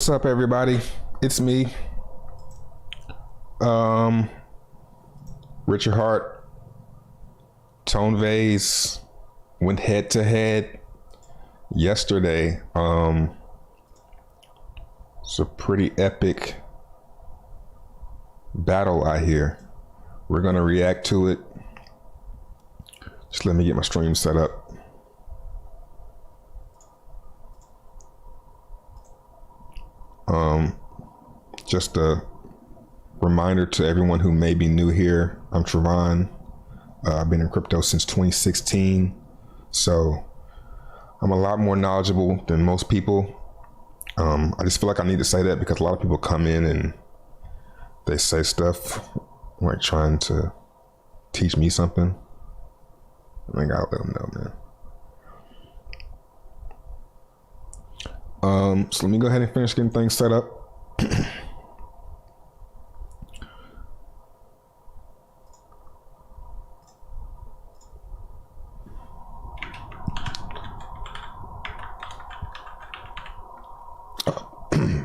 What's up, everybody? It's me, Richard Hart. Tone Vays went head to head yesterday. It's a pretty epic battle, I hear. We're gonna react to it. Just let me get my stream set up. Just a reminder to everyone who may be new here. I'm Trevon. I've been in crypto since 2016, so I'm a lot more knowledgeable than most people. I just feel like I need to say that because a lot of people come in and they say stuff like trying to teach me something. I gotta let them know, man. So let me go ahead and finish getting things set up.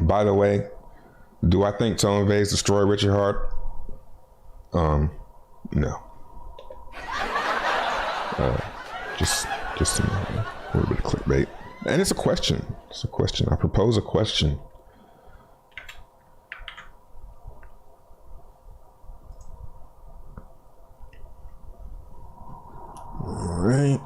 By the way, do I think Tone Vays destroyed Richard Hart? No. Just a little bit of clickbait. And it's a question. It's a question. I propose a question. All right.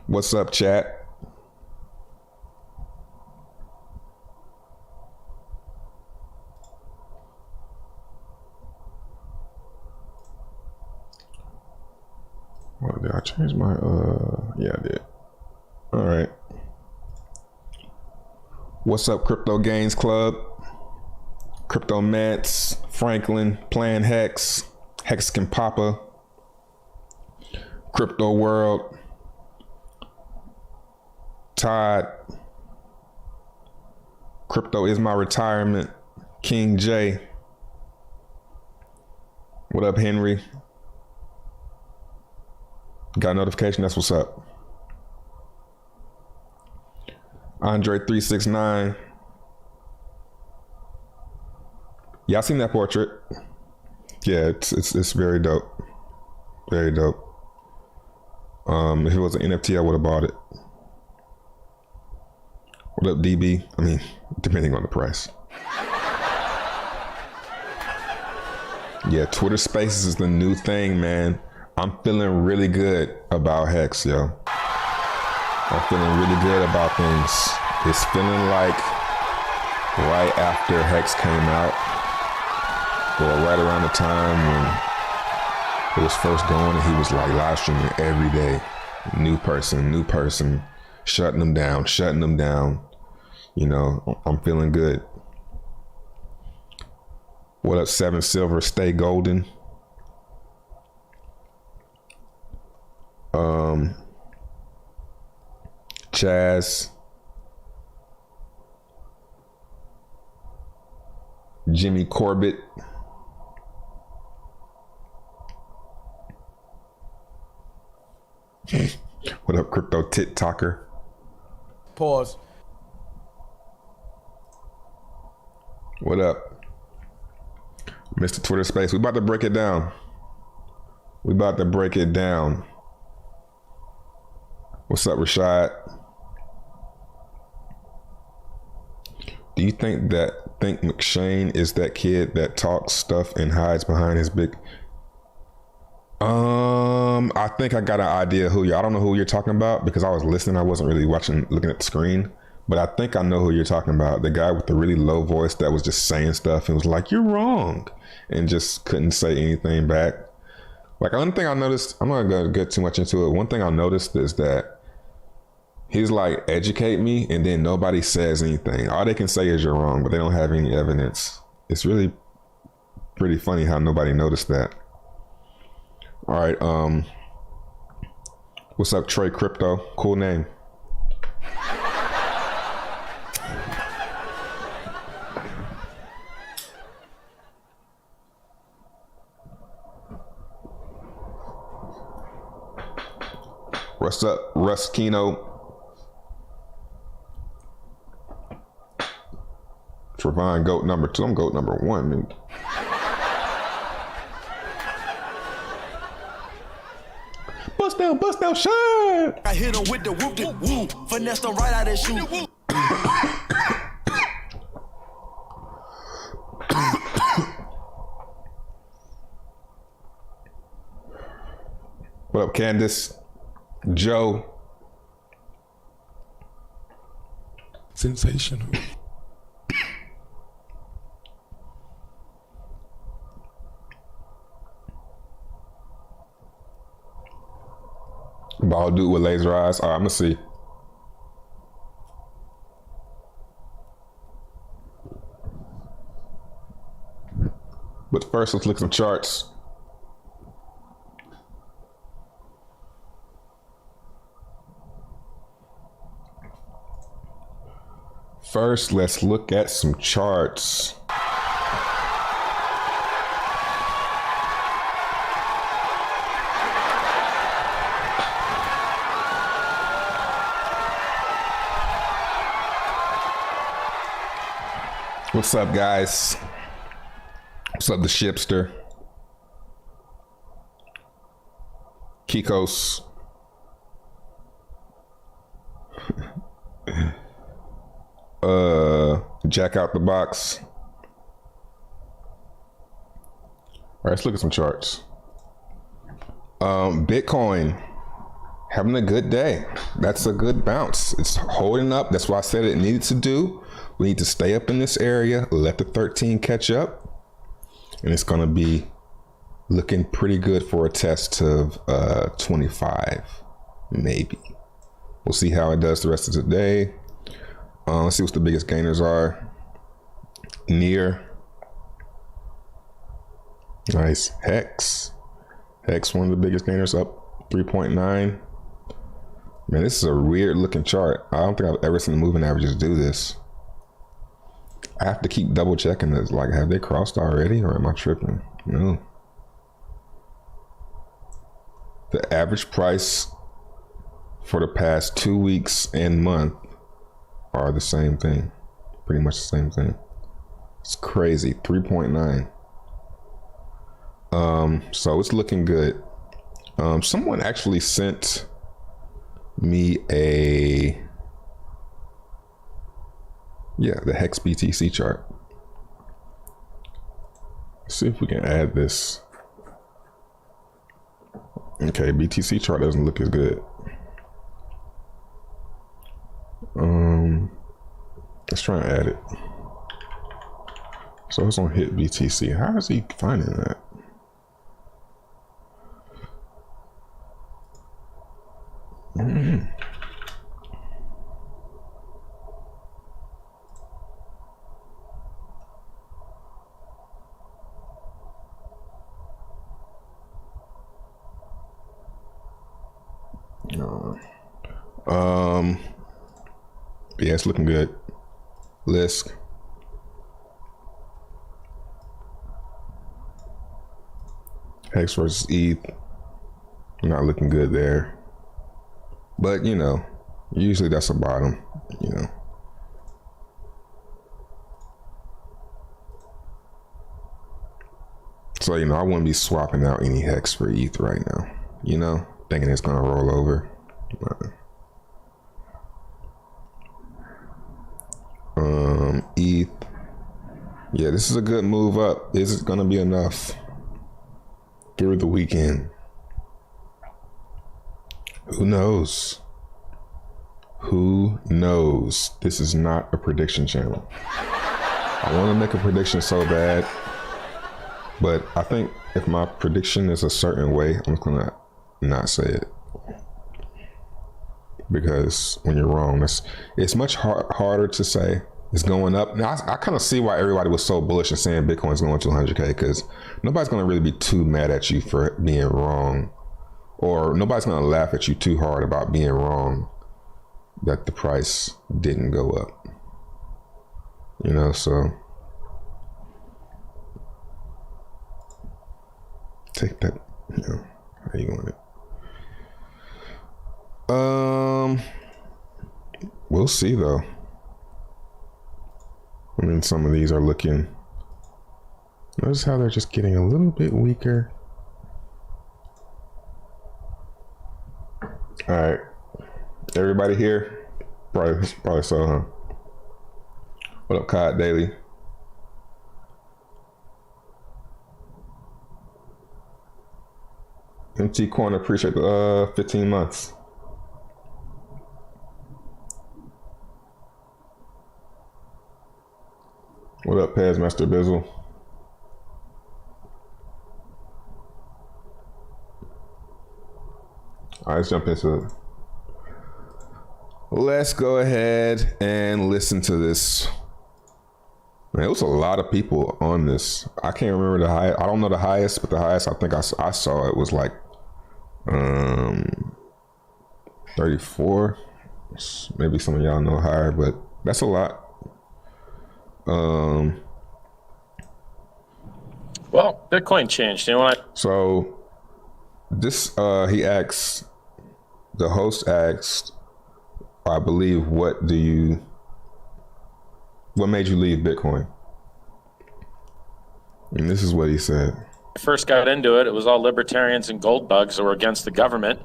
What's up, chat? Well, did I change my, yeah, I did. All right. What's up, Crypto Gains Club? Crypto Mets, Franklin, Plan Hex, Hexagon Papa, Crypto World, Todd, Crypto is my retirement, King J. What up, Henry? Got a notification? That's what's up. Andre 369. Y'all seen that portrait? Yeah, it's very dope. Very dope. If it was an NFT, I would have bought it. What up, DB? I mean, depending on the price. Yeah, Twitter Spaces is the new thing, man. I'm feeling really good about Hex, yo. I'm feeling really good about things. It's feeling like right after Hex came out, or right around the time when it was first going, and he was like live streaming every day. New person, shutting them down. You know, I'm feeling good. What up, 7 Silver, stay golden. Chaz, Jimmy Corbett, what up, Crypto TikToker? Pause. What up, Mr. Twitter Space? We about to break it down. What's up, Rashad? Do you think McShane is that kid that talks stuff and hides behind his big? I think I got an idea I don't know who you're talking about because I was listening. I wasn't really looking at the screen, but I think I know who you're talking about. The guy with the really low voice that was just saying stuff and was like, "You're wrong," and just couldn't say anything back. Like, one thing I noticed, I'm not gonna get too much into it. One thing I noticed is that he's like, educate me, and then nobody says anything. All they can say is you're wrong, but they don't have any evidence. It's really pretty funny how nobody noticed that. All right, what's up, Trey Crypto? Cool name. What's up, Russ Kino? Trevon, GOAT number 2. I'm GOAT number 1, dude. Bust down, shine! I hit him with the whoop de woo. Finesse them right out of shoe. What up, Candace? Joe? Sensational. Bald dude with laser eyes. All right, I'm gonna see. But first, let's look at some charts. First, let's look at some charts. What's up, guys? What's up, the Shipster? Kikos. Jack out the box. All right, let's look at some charts. Bitcoin having a good day. That's a good bounce. It's holding up. That's what I said it needed to do. We need to stay up in this area, let the 13 catch up, and it's gonna be looking pretty good for a test of 25, maybe. We'll see how it does the rest of the day. Let's see what the biggest gainers are. Near. Nice. Hex, one of the biggest gainers, up 3.9. Man, this is a weird looking chart. I don't think I've ever seen the moving averages do this. I have to keep double checking this. Like, have they crossed already, or am I tripping? No. The average price for the past 2 weeks and month are the same thing. Pretty much the same thing. It's crazy. 3.9. So it's looking good. Someone actually sent me the Hex BTC chart. Let's see if we can add this. Okay, BTC chart doesn't look as good. Let's try and add it. So it's on Hit BTC. How is he finding that? Yeah, it's looking good. Lisk. Hex versus ETH. Not looking good there. But, you know, usually that's a bottom, you know. So, you know, I wouldn't be swapping out any Hex for ETH right now, you know, thinking it's going to roll over. ETH. Yeah, this is a good move up. Is it going to be enough through the weekend? Who knows? Who knows? This is not a prediction channel. I want to make a prediction so bad, but I think if my prediction is a certain way, I'm gonna not say it, because when you're wrong, it's much harder to say it's going up. Now I kind of see why everybody was so bullish and saying Bitcoin's going to 100K, because nobody's gonna really be too mad at you for being wrong, or nobody's gonna laugh at you too hard about being wrong that the price didn't go up, you know. So take that, you know, how you want it. We'll see though. I mean, some of these are looking. Notice how they're just getting a little bit weaker. All right, everybody here? Probably so, huh? What up, Cod Daily? MT Corner, appreciate the 15 months. What up, Pez Master Bizzle? All right, let's jump into it. Let's go ahead and listen to this. Man, it was a lot of people on this. I can't remember the high. I don't know the highest, but the highest I think I saw it was like 34. Maybe some of y'all know higher, but that's a lot. Well, Bitcoin changed. You know what? So this he asks, the host asked, I believe, what made you leave Bitcoin? And this is what he said. I first got into it, it was all libertarians and gold bugs that were against the government.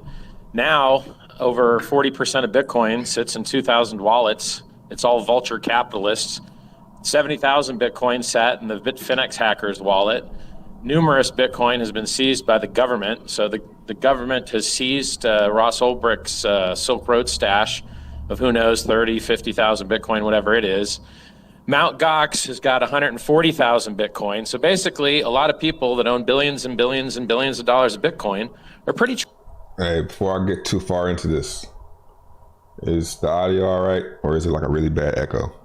Now, over 40% of Bitcoin sits in 2,000 wallets. It's all vulture capitalists. 70,000 Bitcoin sat in the Bitfinex hackers wallet. Numerous Bitcoin has been seized by the government. So the government has seized Ross Ulbricht's Silk Road stash of who knows, 30, 50,000 Bitcoin, whatever it is. Mt. Gox has got 140,000 Bitcoin. So basically, a lot of people that own billions and billions and billions of dollars of Bitcoin are pretty... Hey, before I get too far into this, is the audio all right? Or is it like a really bad echo?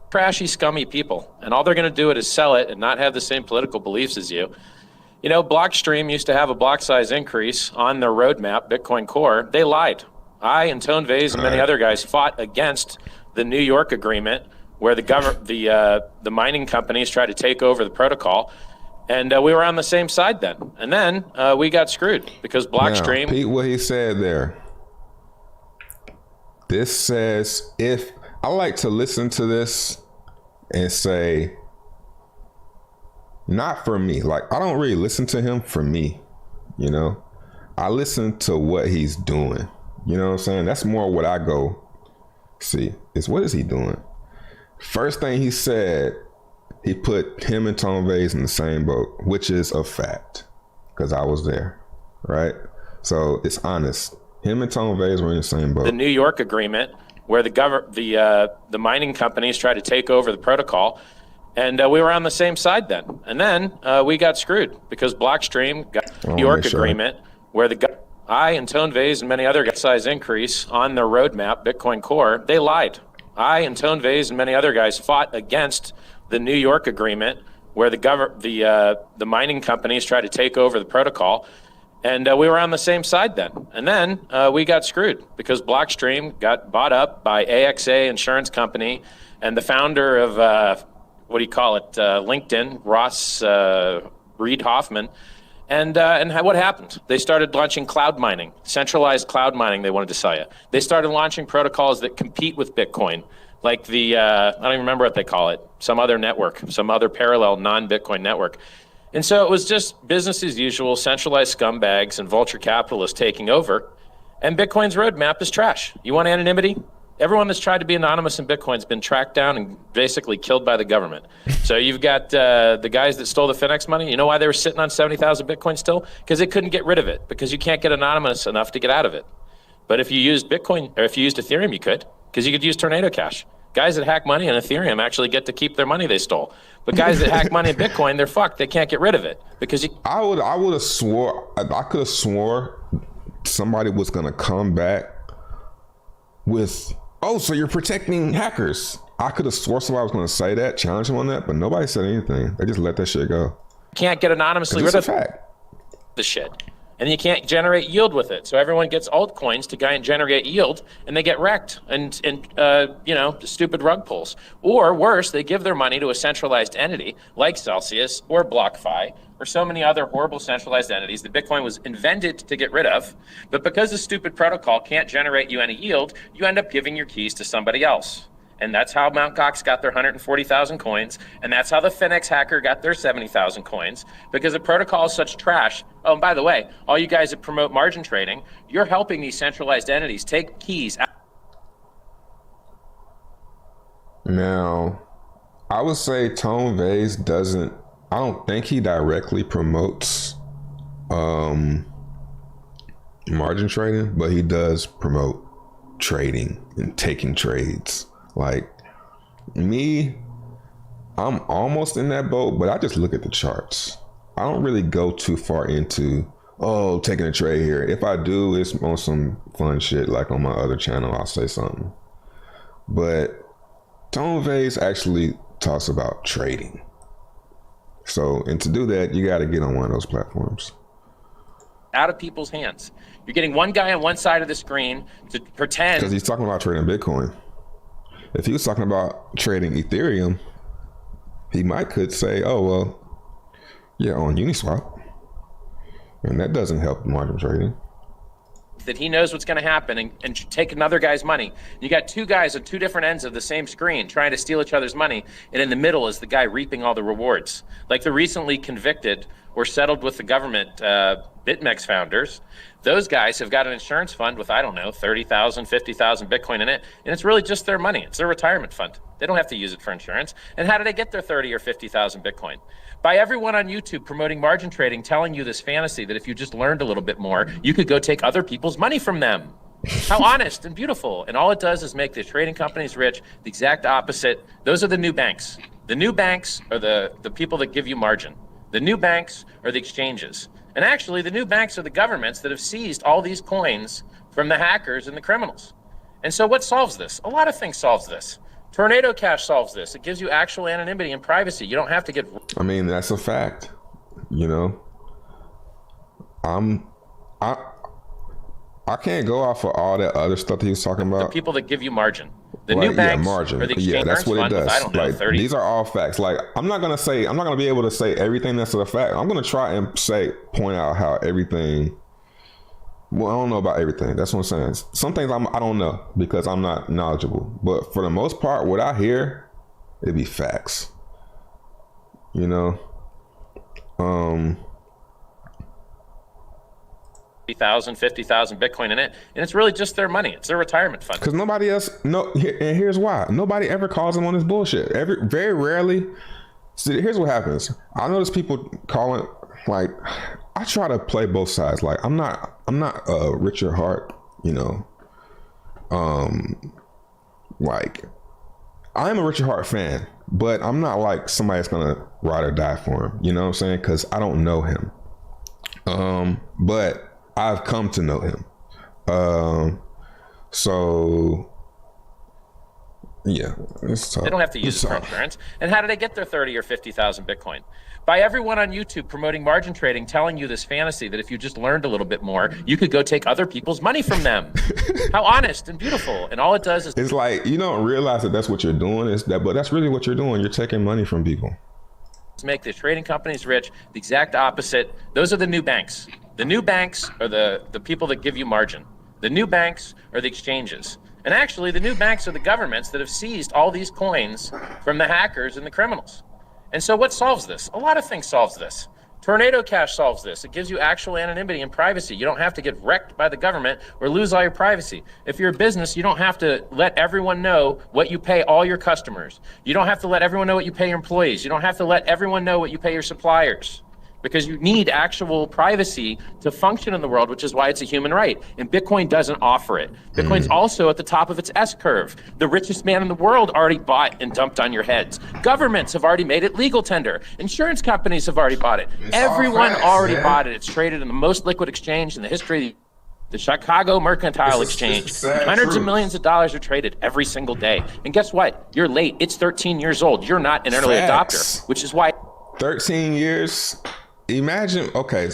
Trashy, scummy people. And all they're going to do is sell it and not have the same political beliefs as you. You know, Blockstream used to have a block size increase on their roadmap, Bitcoin Core. They lied. I and Tone Vays and many other guys fought against the New York agreement where the mining companies tried to take over the protocol. And we were on the same side then. And then we got screwed because Blockstream... Now, Pete, what he said there. This says, if... I like to listen to this and say, not for me. Like, I don't really listen to him for me, you know? I listen to what he's doing. You know what I'm saying? That's more what I go see, is what is he doing? First thing he said, he put him and Tom Vays in the same boat, which is a fact, because I was there, right? So it's honest. Him and Tom Vays were in the same boat. The New York agreement, where the mining companies tried to take over the protocol, and we were on the same side then. And then we got screwed because Blockstream got the New York agreement, where I and Tone Vays and many other guys size increase on their roadmap, Bitcoin Core. They lied. I and Tone Vays and many other guys fought against the New York agreement, where the mining companies tried to take over the protocol. And we were on the same side then. And then we got screwed because Blockstream got bought up by AXA Insurance Company, and the founder of, LinkedIn, Ross Reed Hoffman. And what happened? They started launching cloud mining, centralized cloud mining they wanted to sell you. They started launching protocols that compete with Bitcoin, like I don't even remember what they call it, some other network, some other parallel non-Bitcoin network. And so it was just business as usual, centralized scumbags and vulture capitalists taking over. And Bitcoin's roadmap is trash. You want anonymity? Everyone that's tried to be anonymous in Bitcoin's been tracked down and basically killed by the government. So you've got the guys that stole the Finex money. You know why they were sitting on 70,000 Bitcoin still? Because they couldn't get rid of it, because you can't get anonymous enough to get out of it. But if you used Bitcoin, or if you used Ethereum, you could, because you could use Tornado Cash. Guys that hack money in Ethereum actually get to keep their money they stole. But guys that hack money in Bitcoin, they're fucked. They can't get rid of it because I could have swore somebody was gonna come back with, oh, so you're protecting hackers. I could have swore somebody was gonna say that, challenge him on that, but nobody said anything. They just let that shit go. Can't get anonymously rid of fact. the shit. and you can't generate yield with it. So everyone gets altcoins to generate yield, and they get wrecked and stupid rug pulls. Or worse, they give their money to a centralized entity like Celsius or BlockFi or so many other horrible centralized entities that Bitcoin was invented to get rid of. But because the stupid protocol can't generate you any yield, you end up giving your keys to somebody else. And that's how Mt. Gox got their 140,000 coins. And that's how the Finex hacker got their 70,000 coins, because the protocol is such trash. Oh, and by the way, all you guys that promote margin trading, you're helping these centralized entities take keys out. Now, I would say Tone Vays doesn't, I don't think he directly promotes margin trading, but he does promote trading and taking trades. Like me, I'm almost in that boat, but I just look at the charts. I don't really go too far into, taking a trade here. If I do, it's on some fun shit, like on my other channel, I'll say something. But Tone Vays actually talks about trading. So, and to do that, you got to get on one of those platforms. Out of people's hands. You're getting one guy on one side of the screen to pretend. Because he's talking about trading Bitcoin. If he was talking about trading Ethereum, he could say, on Uniswap. And that doesn't help margin trading. That he knows what's going to happen and take another guy's money. You got two guys on two different ends of the same screen trying to steal each other's money, and in the middle is the guy reaping all the rewards. Like the recently convicted or settled with the government BitMEX founders. Those guys have got an insurance fund with, 30,000, 50,000 Bitcoin in it, and it's really just their money. It's their retirement fund. They don't have to use it for insurance. And how do they get their 30 or 50,000 Bitcoin? By everyone on YouTube promoting margin trading, telling you this fantasy that if you just learned a little bit more, you could go take other people's money from them. How honest and beautiful. And all it does is make the trading companies rich, the exact opposite. Those are the new banks. The new banks are the people that give you margin. The new banks are the exchanges. And actually, the new banks are the governments that have seized all these coins from the hackers and the criminals. And so what solves this? A lot of things solves this. Tornado Cash solves this. It gives you actual anonymity and privacy. You don't have to get... I mean, that's a fact. I can't go off of all that other stuff that he was talking about. The people that give you margin. The new banks margin. Or the exchange that's what it does. With, 30. These are all facts. Like, I'm not gonna be able to say everything that's a fact. I'm gonna try and point out how everything. Well, I don't know about everything. That's what I'm saying. Some things I don't know because I'm not knowledgeable. But for the most part, what I hear, it'd be facts. 50,000 Bitcoin in it, and it's really just their money. It's their retirement fund. Because nobody else, and here's why. Nobody ever calls them on this bullshit. Very rarely. See, here's what happens. I notice people calling, like, I try to play both sides. Like, I'm not Richard Hart, like, I am a Richard Hart fan, but I'm not like somebody that's gonna ride or die for him. You know what I'm saying? Because I don't know him. But I've come to know him. So yeah, they don't have to use it for insurance. And how do they get their 30 or 50,000 Bitcoin? By everyone on YouTube promoting margin trading, telling you this fantasy that if you just learned a little bit more, you could go take other people's money from them. How honest and beautiful. And all it does is... It's like, you don't realize that that's what you're doing, but that's really what you're doing. You're taking money from people. Make the trading companies rich, the exact opposite. Those are the new banks. The new banks are the people that give you margin. The new banks are the exchanges. And actually, the new banks are the governments that have seized all these coins from the hackers and the criminals. And so what solves this? A lot of things solves this. Tornado Cash solves this. It gives you actual anonymity and privacy. You don't have to get wrecked by the government or lose all your privacy. If you're a business, you don't have to let everyone know what you pay all your customers. You don't have to let everyone know what you pay your employees. You don't have to let everyone know what you pay your suppliers. Because you need actual privacy to function in the world, which is why it's a human right. And Bitcoin doesn't offer it. Bitcoin's also at the top of its S-curve. The richest man in the world already bought and dumped on your heads. Governments have already made it legal tender. Insurance companies have already bought it. Everyone already bought it. It's traded in the most liquid exchange in the history of the Chicago Mercantile Exchange. Hundreds of millions of dollars are traded every single day. And guess what? You're late. It's 13 years old. You're not an early adopter, which is why... 13 years... Imagine, okay,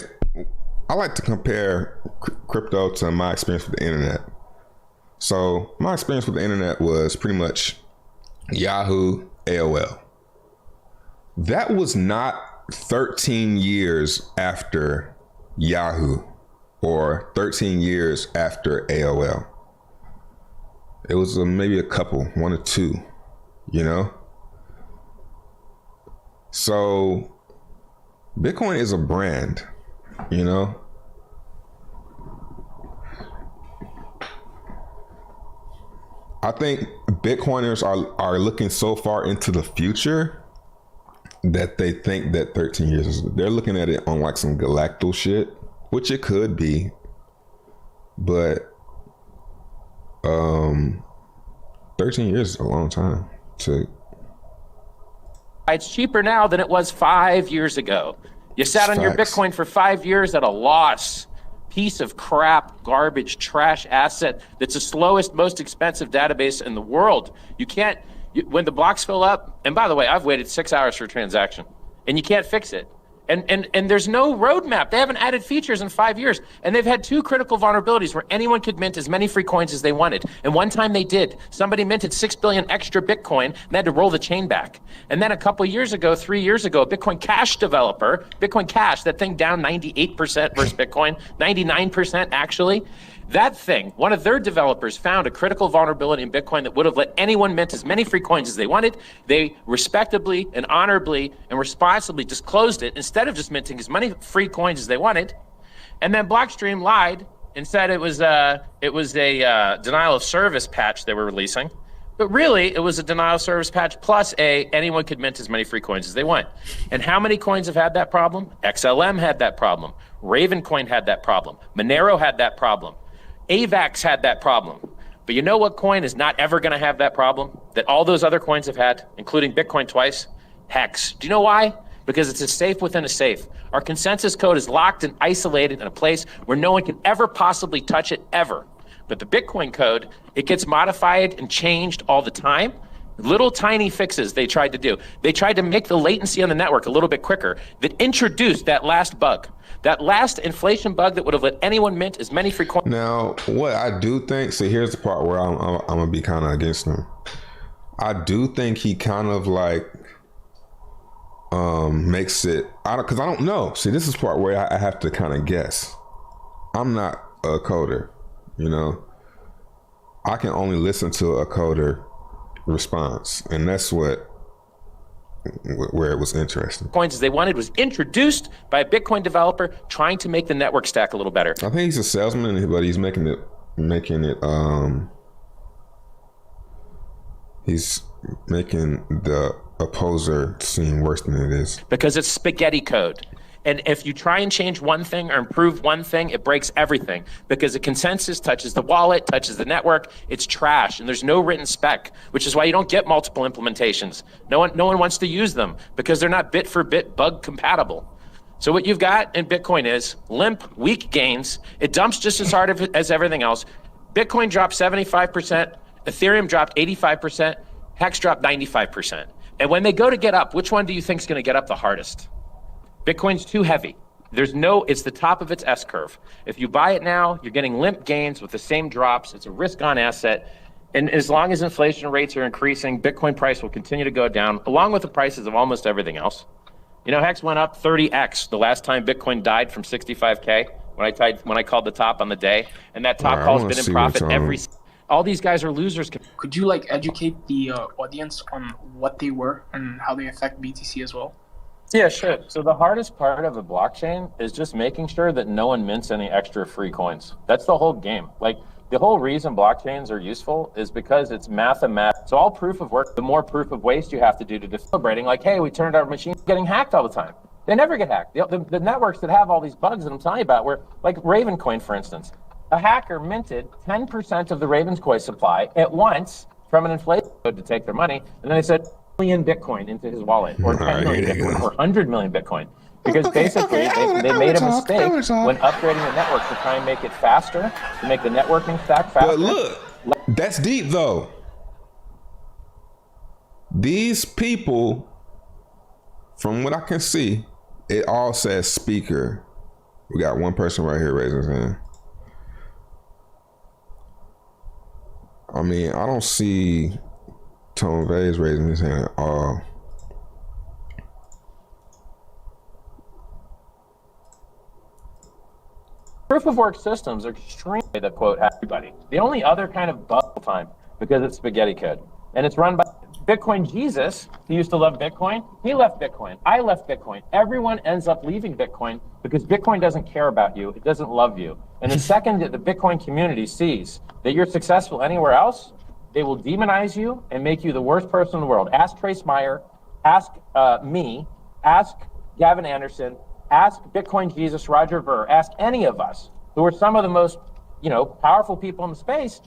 I like to compare crypto to my experience with the internet. So my experience with the internet was pretty much Yahoo, AOL. That was not 13 years after Yahoo or 13 years after AOL. It was maybe a couple, 1 or 2, you know? So Bitcoin is a brand, you know? I think Bitcoiners are looking so far into the future that they think that 13 years is, they're looking at it on like some galactal shit, which it could be, but 13 years is a long time to. It's cheaper now than it was 5 years ago. You sat on your Facts. Bitcoin for 5 years at a loss. Piece of crap, garbage, trash asset that's the slowest, most expensive database in the world. You can't, when the blocks fill up, and by the way, I've waited 6 hours for a transaction, and you can't fix it. And there's no roadmap. They haven't added features in 5 years. And they've had 2 critical vulnerabilities where anyone could mint as many free coins as they wanted. And one time they did. Somebody minted 6 billion extra Bitcoin and they had to roll the chain back. And then a couple years ago, 3 years ago, a Bitcoin Cash developer, Bitcoin Cash, that thing down 98% versus Bitcoin, 99% actually. That thing, one of their developers found a critical vulnerability in Bitcoin that would have let anyone mint as many free coins as they wanted. They respectably and honorably and responsibly disclosed it instead of just minting as many free coins as they wanted. And then Blockstream lied and said it was a denial of service patch they were releasing. But really, it was a denial of service patch plus anyone could mint as many free coins as they want. And how many coins have had that problem? XLM had that problem. Ravencoin had that problem. Monero had that problem. AVAX had that problem. But you know what coin is not ever going to have that problem that all those other coins have had, including Bitcoin twice? Hex. Do you know why? Because it's a safe within a safe. Our consensus code is locked and isolated in a place where no one can ever possibly touch it, ever. But the Bitcoin code, it gets modified and changed all the time. Little tiny fixes they tried to do. They tried to make the latency on the network a little bit quicker that introduced that last bug. That last inflation bug that would have let anyone mint as many free coins. Now, what I do think, see, here's the part where I'm gonna be kind of against him. I do think he kind of like makes it, because I don't know. See, this is the part where I have to kind of guess. I'm not a coder, you know. I can only listen to a coder response, and that's where it was interesting. Coins as they wanted was introduced by a Bitcoin developer trying to make the network stack a little better. I think he's a salesman, but he's making it he's making the opposer seem worse than it is. Because it's spaghetti code. And if you try and change one thing or improve one thing, it breaks everything. Because the consensus touches the wallet, touches the network, it's trash, and there's no written spec, which is why you don't get multiple implementations. No one wants to use them because they're not bit for bit bug compatible. So what you've got in Bitcoin is limp, weak gains. It dumps just as hard as everything else. Bitcoin dropped 75%, Ethereum dropped 85%, Hex dropped 95%. And when they go to get up, which one do you think is going to get up the hardest? Bitcoin's too heavy. It's the top of its S curve. If you buy it now, you're getting limp gains with the same drops. It's a risk-on asset. And as long as inflation rates are increasing, Bitcoin price will continue to go down, along with the prices of almost everything else. You know, Hex went up 30x the last time Bitcoin died from 65K when I called the top on the day. And that top call's been in profit all these guys are losers. Could you educate the audience on what they were and how they affect BTC as well? Yeah, sure. So the hardest part of a blockchain is just making sure that no one mints any extra free coins. That's the whole game. Like, the whole reason blockchains are useful is because it's mathematics. So all proof of work, the more proof of waste you have to do to celebrating, like, hey, we turned our machine getting hacked all the time. They never get hacked. The networks that have all these bugs that I'm telling you about were, like Ravencoin, for instance. A hacker minted 10% of the Ravencoin supply at once from an inflation code to take their money, and then they said, million Bitcoin into his wallet, or 10 million Bitcoin, or 100 million Bitcoin. Because basically, they made a mistake when upgrading the network to try and make it faster, to make the networking stack faster. But look, that's deep though. These people, from what I can see, it all says speaker We got one person right here raising his hand. I mean, I don't see Tone Vays raising his hand at all. Proof of work systems are extremely that quote everybody. The only other kind of bubble time because it's spaghetti code and it's run by Bitcoin Jesus. He used to love Bitcoin. He left Bitcoin. I left Bitcoin. Everyone ends up leaving Bitcoin because Bitcoin doesn't care about you. It doesn't love you. And the second that the Bitcoin community sees that you're successful anywhere else, they will demonize you and make you the worst person in the world. Ask Trace Meyer, ask me, ask Gavin Anderson, ask Bitcoin Jesus, Roger Ver, ask any of us who are some of the most, powerful people in the space.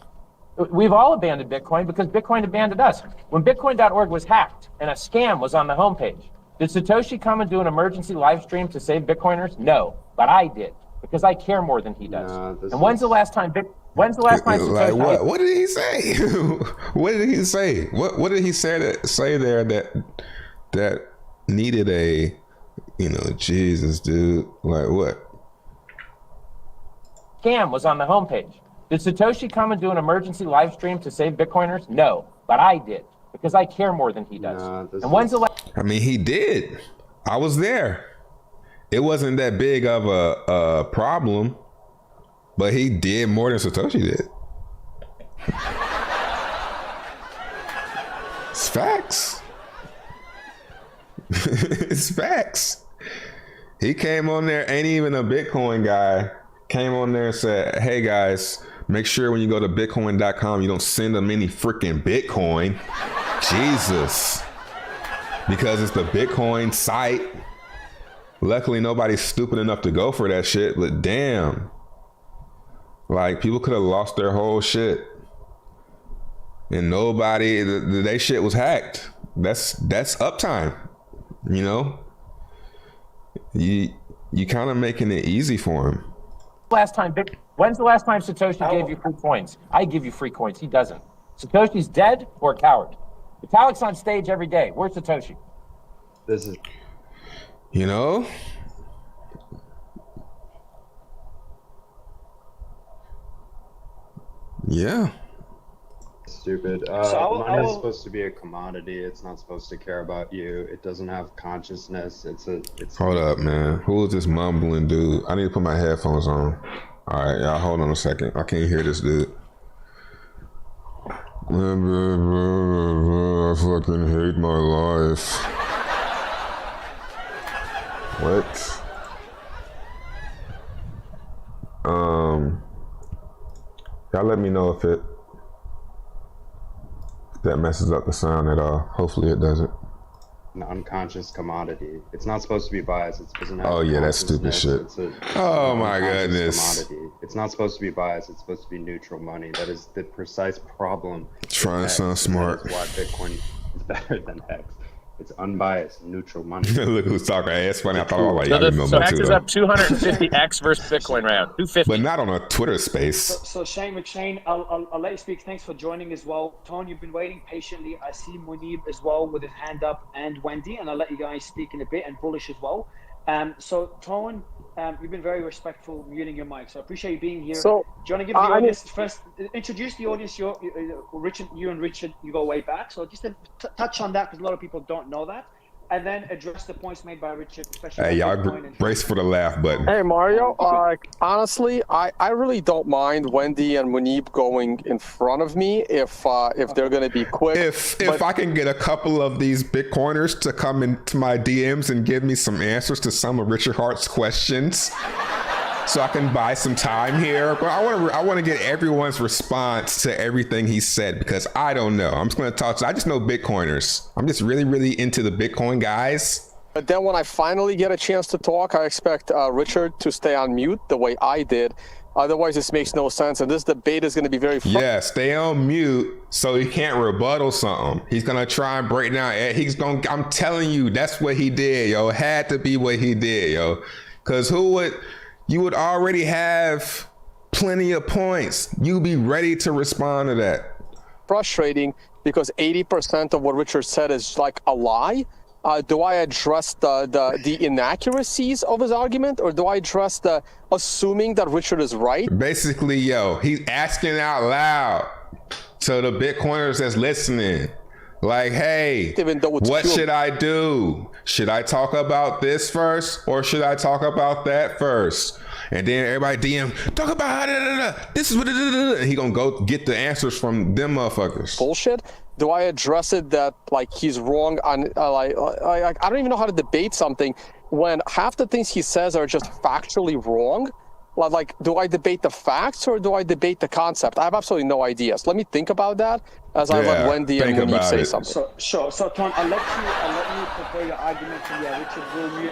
We've all abandoned Bitcoin because Bitcoin abandoned us. When Bitcoin.org was hacked and a scam was on the homepage, did Satoshi come and do an emergency live stream to save Bitcoiners? No, but I did because I care more than he does. And when's the last time Satoshi? Like what? What did he say? What did he say? What did he say there that needed a Jesus, dude? Like what? Scam was on the homepage. Did Satoshi come and do an emergency live stream to save Bitcoiners? No, but I did because I care more than he does. And when's the last? I mean, he did. I was there. It wasn't that big of a problem, but he did more than Satoshi did. It's facts. It's facts. He came on there, ain't even a Bitcoin guy, came on there and said, hey guys, make sure when you go to bitcoin.com, you don't send them any freaking Bitcoin. Jesus. Because it's the Bitcoin site. Luckily, nobody's stupid enough to go for that shit, but damn. Like, people could have lost their whole shit. And nobody, they shit was hacked. That's uptime. You kind of making it easy for him. When's the last time Satoshi gave you free coins? I give you free coins. He doesn't. Satoshi's dead or a coward. Vitalik's on stage every day. Where's Satoshi? This is. Yeah. Stupid. Money is supposed to be a commodity. It's not supposed to care about you. It doesn't have consciousness. Hold up, man. Who is this mumbling dude? I need to put my headphones on. All right, y'all. Hold on a second. I can't hear this dude. I fucking hate my life. What? Y'all let me know if that messes up the sound at all. Hopefully it doesn't. An unconscious commodity. It's not supposed to be biased. It doesn't have. Oh yeah, that's stupid shit. Oh my goodness. Commodity. It's not supposed to be biased. It's supposed to be neutral money. That is the precise problem. Trying to sound smart. That is why Bitcoin is better than X. It's unbiased, neutral money. Look who's talking. It's funny. I thought all like so X is up 250X versus Bitcoin right now. 250. But not on a Twitter space. So Shane McShane, I'll let you speak. Thanks for joining as well. Tone, you've been waiting patiently. I see Munib as well with his hand up, and Wendy, and I'll let you guys speak in a bit, and Bullish as well. So Tone, you've been very respectful muting your mic, so I appreciate you being here. So, do you want to give the audience first, introduce the audience, Richard, you and Richard, you go way back, so just to touch on that, because a lot of people don't know that, and then address the points made by Richard, especially. Hey, y'all brace for the laugh button. Hey, Mario, honestly, I really don't mind Wendy and Munib going in front of me if they're going to be quick. If I can get a couple of these Bitcoiners to come into my DMs and give me some answers to some of Richard Hart's questions, so I can buy some time here. But I want to get everyone's response to everything he said, because I don't know. I'm just going to talk. I just know Bitcoiners. I'm just really, really into the Bitcoin guys. But then when I finally get a chance to talk, I expect Richard to stay on mute the way I did. Otherwise, this makes no sense. And this debate is going to be very fun. Yeah, stay on mute so he can't rebuttal something. He's going to try and break down. I'm telling you, that's what he did, yo. It had to be what he did, yo. Because you would already have plenty of points. You'd be ready to respond to that. Frustrating because 80% of what Richard said is like a lie. do I address the inaccuracies of his argument, or do I address the assuming that Richard is right? Basically, yo, he's asking out loud to the Bitcoiners that's listening. Like, hey, what should I do? Should I talk about this first, or should I talk about that first? And then everybody DM, talk about this is what and he gonna go get the answers from them motherfuckers. Bullshit. Do I address it that like he's wrong on I don't even know how to debate something when half the things he says are just factually wrong? Like, do I debate the facts or do I debate the concept? I have absolutely no idea. So let me think about that as I let Wendy and Munib say something. So Ton, I'll let you prepare your argument. And yeah, Richard will mute.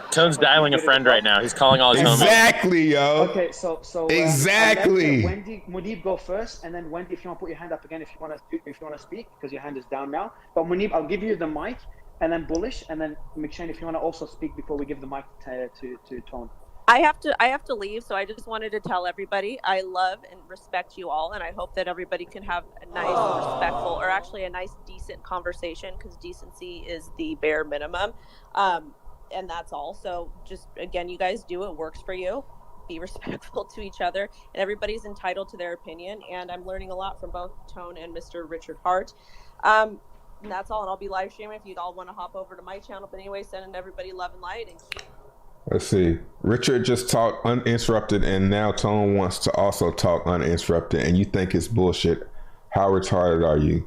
Ton's dialing a friend right now. He's calling all his homies. Exactly, yo. Okay, so exactly. I'll let Wendy, Munib go first, and then Wendy, if you want to put your hand up again, if you want to speak, because your hand is down now. But Munib, I'll give you the mic, and then Bullish, and then McShane, if you want to also speak before we give the mic to Ton. I have to leave, so I just wanted to tell everybody I love and respect you all, and I hope that everybody can have a nice, respectful, or actually a nice, decent conversation, because decency is the bare minimum, and that's all. So just, again, you guys do what works for you. Be respectful to each other, and everybody's entitled to their opinion, and I'm learning a lot from both Tone and Mr. Richard Hart. And that's all, and I'll be live streaming if you all want to hop over to my channel. But anyway, sending everybody love and light, and let's see. Richard just talked uninterrupted, and now Tone wants to also talk uninterrupted, and you think it's bullshit. How retarded are you?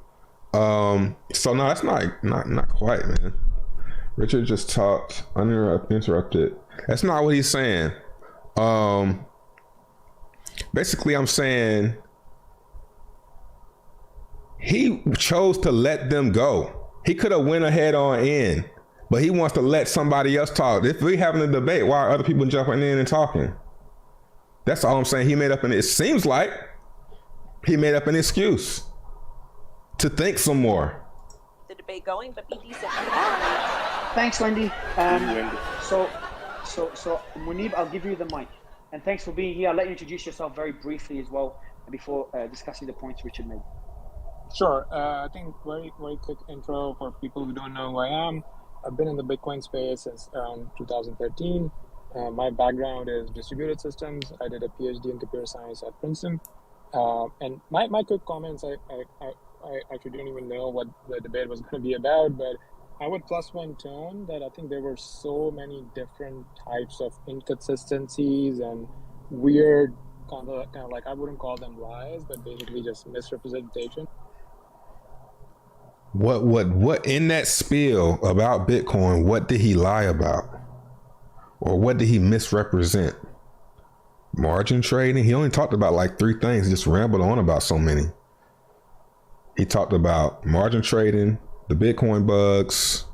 So no, that's not quite, man. Richard just talked uninterrupted. That's not what he's saying. Basically, I'm saying he chose to let them go. He could have went ahead on in. But he wants to let somebody else talk. If we having a debate, why are other people jumping in and talking? That's all I'm saying. It seems like he made up an excuse to think some more. The debate going, but be decent. Thanks, Wendy. So Munib, I'll give you the mic. And thanks for being here. I'll let you introduce yourself very briefly as well before discussing the points Richard made. Sure. I think very quick intro for people who don't know who I am. I've been in the Bitcoin space since around 2013. My background is distributed systems. I did a PhD in computer science at Princeton. And my quick comments, I actually don't even know what the debate was going to be about, but I would plus one Tone that I think there were so many different types of inconsistencies and weird kind of like, I wouldn't call them lies, but basically just misrepresentation. What in that spiel about Bitcoin, what did he lie about? Or what did he misrepresent? Margin trading? He only talked about like 3 things, just rambled on about so many. He talked about margin trading, the Bitcoin bugs,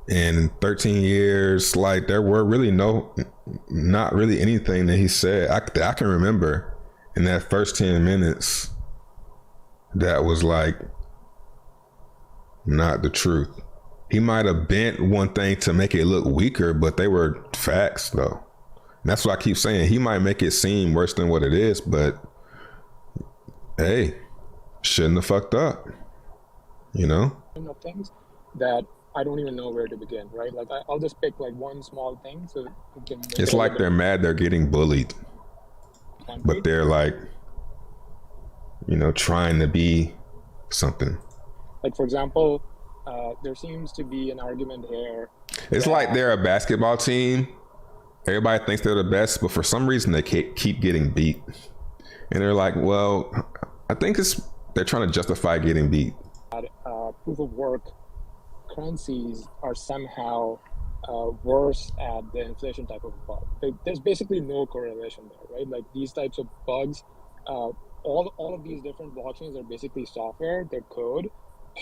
and in 13 years, like there were really not really anything that he said. I can remember in that first 10 minutes that was like, not the truth. He might have bent one thing to make it look weaker, but they were facts though. And that's what I keep saying. He might make it seem worse than what it is, but hey, shouldn't have fucked up, you know? Things that I don't even know where to begin, right? Like I'll just pick like one small thing. So it's like they're mad they're getting bullied, but they're like, trying to be something. Like, for example, there seems to be an argument here. It's like they're a basketball team. Everybody thinks they're the best, but for some reason they keep getting beat. And they're like, well, I think they're trying to justify getting beat. Proof of work currencies are somehow worse at the inflation type of bug. There's basically no correlation there, right? Like these types of bugs, all of these different blockchains are basically software, they're code.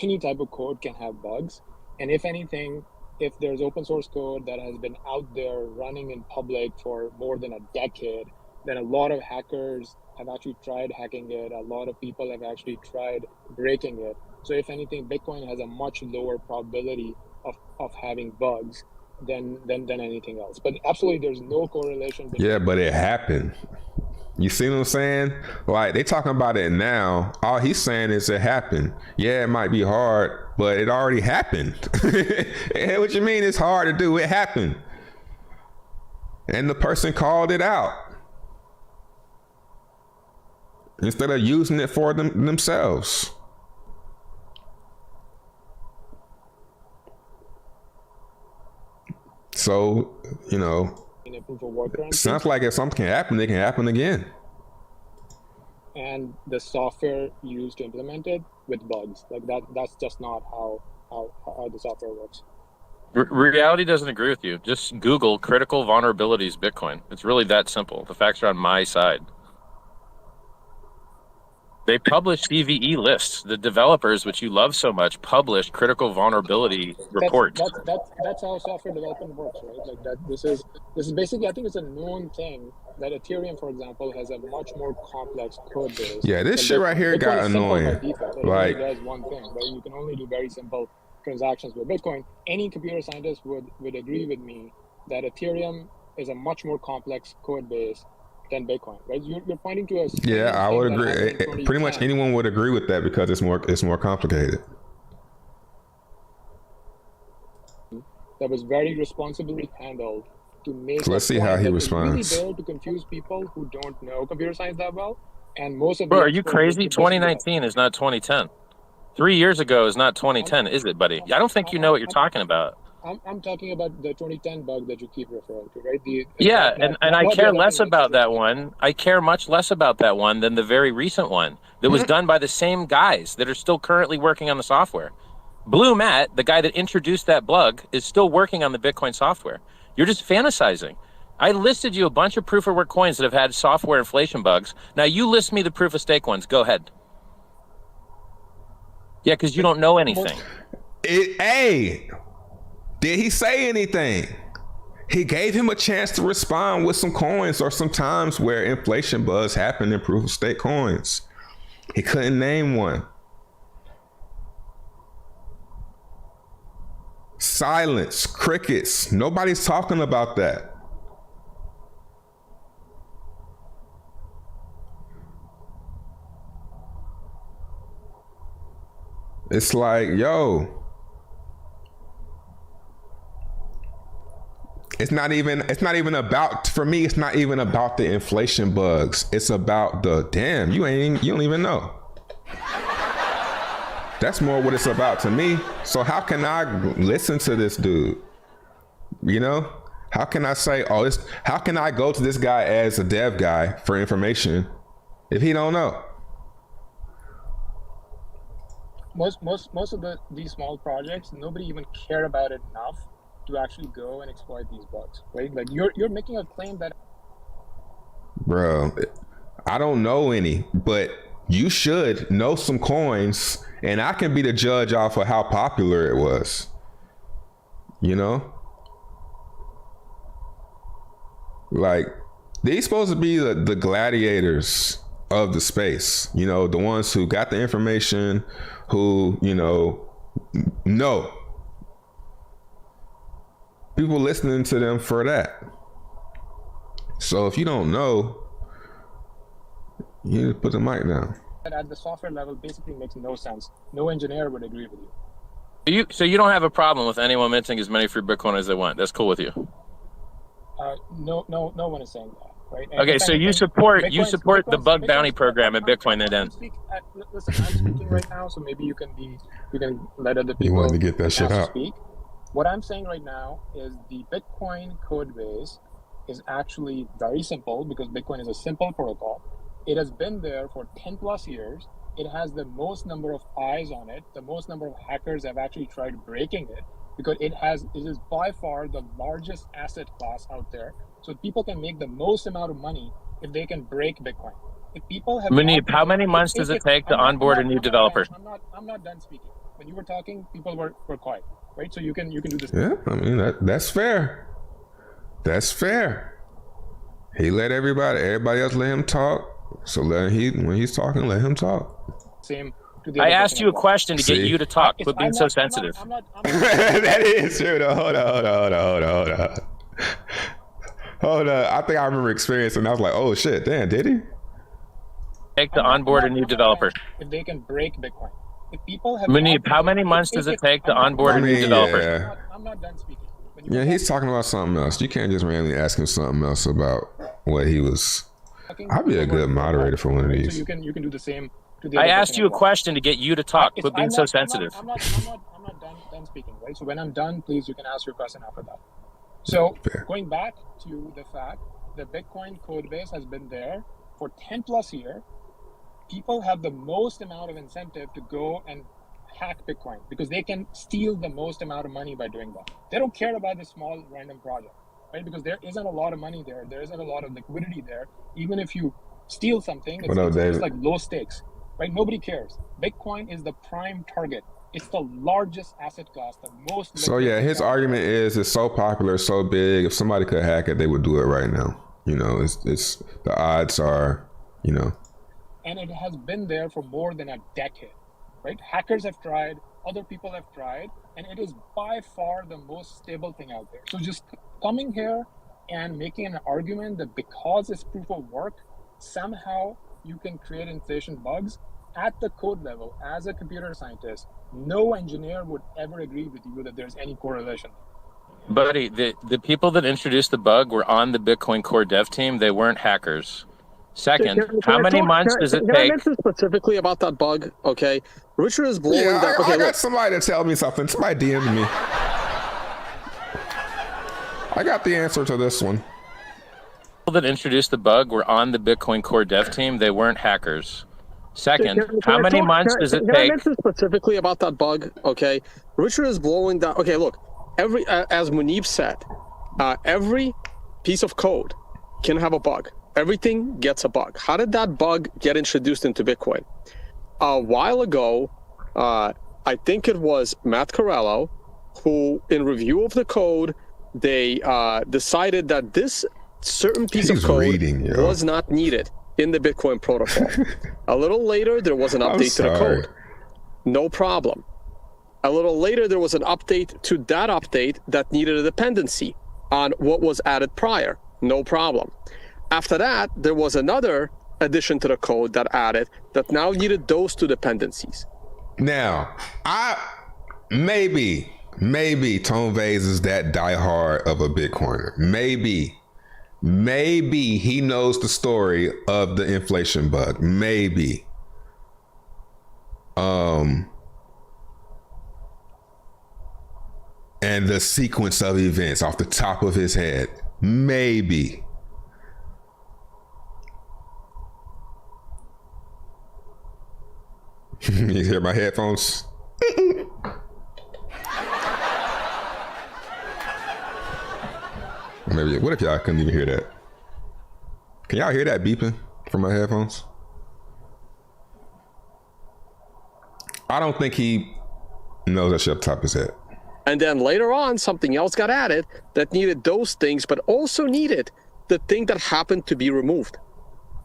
Any type of code can have bugs, and if anything, if there's open source code that has been out there running in public for more than a decade, then a lot of hackers have actually tried hacking it. A lot of people have actually tried breaking it. So if anything, Bitcoin has a much lower probability of having bugs than anything else. But absolutely, there's no correlation. Yeah, but it happened. You see what I'm saying? Like, they talking about it now. All he's saying is it happened. Yeah, it might be hard, but it already happened. What you mean it's hard to do? It happened. And the person called it out. Instead of using it for themselves. So, you know, sounds like if something can happen, it can happen again. And the software used to implement it with bugs, like that's just not how the software works. Reality doesn't agree with you. Just Google critical vulnerabilities Bitcoin. It's really that simple. The facts are on my side. They publish CVE lists. The developers, which you love so much, publish critical vulnerability reports. That's how software development works, right? Like that. This is basically, I think it's a known thing that Ethereum, for example, has a much more complex code base. Yeah, this shit right here got annoying. Like, it does one thing, right? You can only do very simple transactions with Bitcoin. Any computer scientist would agree with me that Ethereum is a much more complex code base than Bitcoin, right? You're pointing to a... Yeah, I would agree. Pretty much anyone would agree with that because it's more complicated. That was very responsibly handled to make... So let's see how he responds. Really there to confuse people who don't know computer science that well, and most of... Bro, are you crazy? 2019 is not 2010. 3 years ago is not 2010, is it, buddy? I don't think you know what you're talking about. I'm talking about the 2010 bug that you keep referring to, right? And I care less about that one. I care much less about that one than the very recent one that was done by the same guys that are still currently working on the software. Blue Matt, the guy that introduced that bug, is still working on the Bitcoin software. You're just fantasizing. I listed you a bunch of proof of work coins that have had software inflation bugs. Now you list me the proof of stake ones. Go ahead. Yeah, because you don't know anything. Hey, did he say anything? He gave him a chance to respond with some coins or some times where inflation bugs happen in proof of stake coins. He couldn't name one. Silence, crickets. Nobody's talking about that. It's like, yo, it's not even about, for me, it's not even about the inflation bugs. It's about the, damn, you don't even know. That's more what it's about to me. So how can I listen to this dude? You know, how can I say, how can I go to this guy as a dev guy for information if he don't know? Most of these small projects, nobody even care about it enough to actually go and exploit these bugs, right? Like you're making a claim that... Bro, I don't know any, but you should know some coins, and I can be the judge off of how popular it was. You know? Like, they're supposed to be the gladiators of the space, you know, the ones who got the information, who, you know. People listening to them for that. So if you don't know, you need to put the mic down. At the software level, basically makes no sense. No engineer would agree with you. So you don't have a problem with anyone minting as many free Bitcoin as they want. That's cool with you. No one is saying that. Right? And okay, so you support the bug bounty program at Bitcoin then. Listen, I'm speaking right now, so maybe you can let other people. You wanted to get that shit out. Speak. What I'm saying right now is the Bitcoin code base is actually very simple because Bitcoin is a simple protocol. It has been there for 10 plus years. It has the most number of eyes on it. The most number of hackers have actually tried breaking it because it is by far the largest asset class out there. So people can make the most amount of money if they can break Bitcoin. If people have... Munib, how many months does it take to onboard a new developer? I'm not done speaking. When you were talking, people were quiet, right? So you can do this. Yeah, I mean, that's fair. That's fair. He let everybody else let him talk. So when he's talking, let him talk. Same. I asked you a question to get you to talk. Quit being so sensitive. That is true. Hold on. Hold on. I think I remember experiencing. I was like, oh shit, damn, did he? Take to onboard a new developer. If they can break Bitcoin, if people have. Munib, how many months does it take to onboard a new developer? Yeah. I'm not done speaking. Yeah, he's talking about something else. You can't just randomly ask him something else about what he was. I'd be a good moderator for one of these. So you can do the same. I asked you a question to get you to talk. Quit being so sensitive. I'm not done speaking, right? So when I'm done, please, you can ask your question after that. So going back to the fact that Bitcoin code base has been there for 10 plus years, people have the most amount of incentive to go and hack Bitcoin because they can steal the most amount of money by doing that. They don't care about the small random project, right? Because there isn't a lot of money there. There isn't a lot of liquidity there. Even if you steal something, it's like low stakes, right? Nobody cares. Bitcoin is the prime target. It's the largest asset class, the most. So yeah, his argument is it's so popular, so big. If somebody could hack it, they would do it right now. You know, it's the odds are, you know. And it has been there for more than a decade, right? Hackers have tried, other people have tried, and it is by far the most stable thing out there. So just coming here and making an argument that because it's proof of work, somehow you can create inflation bugs at the code level. As a computer scientist, no engineer would ever agree with you that there's any correlation. Buddy, the people that introduced the bug were on the Bitcoin core dev team. They weren't hackers. Second, how many months does it take? Can I mention specifically about that bug? Okay, Richard is blowing that. Okay, I got somebody to tell me something. Somebody DM'd me. I got the answer to this one. People that introduced the bug were on the Bitcoin core dev team. They weren't hackers. Second, how many months does it take? Can I mention specifically about that bug? Okay, Richard is blowing that. Okay, look, as Munib said, every piece of code can have a bug. Everything gets a bug. How did that bug get introduced into Bitcoin? A while ago, I think it was Matt Corallo, who, in review of the code, they decided that this certain piece of code was not needed in the Bitcoin protocol. A little later, there was an update to the code. No problem. A little later, there was an update to that update that needed a dependency on what was added prior. No problem. After that, there was another addition to the code that added that now needed those two dependencies. Now, maybe Tone Vays is that diehard of a Bitcoiner. Maybe he knows the story of the inflation bug. Maybe. And the sequence of events off the top of his head. Maybe. You hear my headphones? Maybe. What if y'all couldn't even hear that? Can y'all hear that beeping from my headphones? I don't think he knows that shit up top of his head. And then later on, something else got added that needed those things, but also needed the thing that happened to be removed.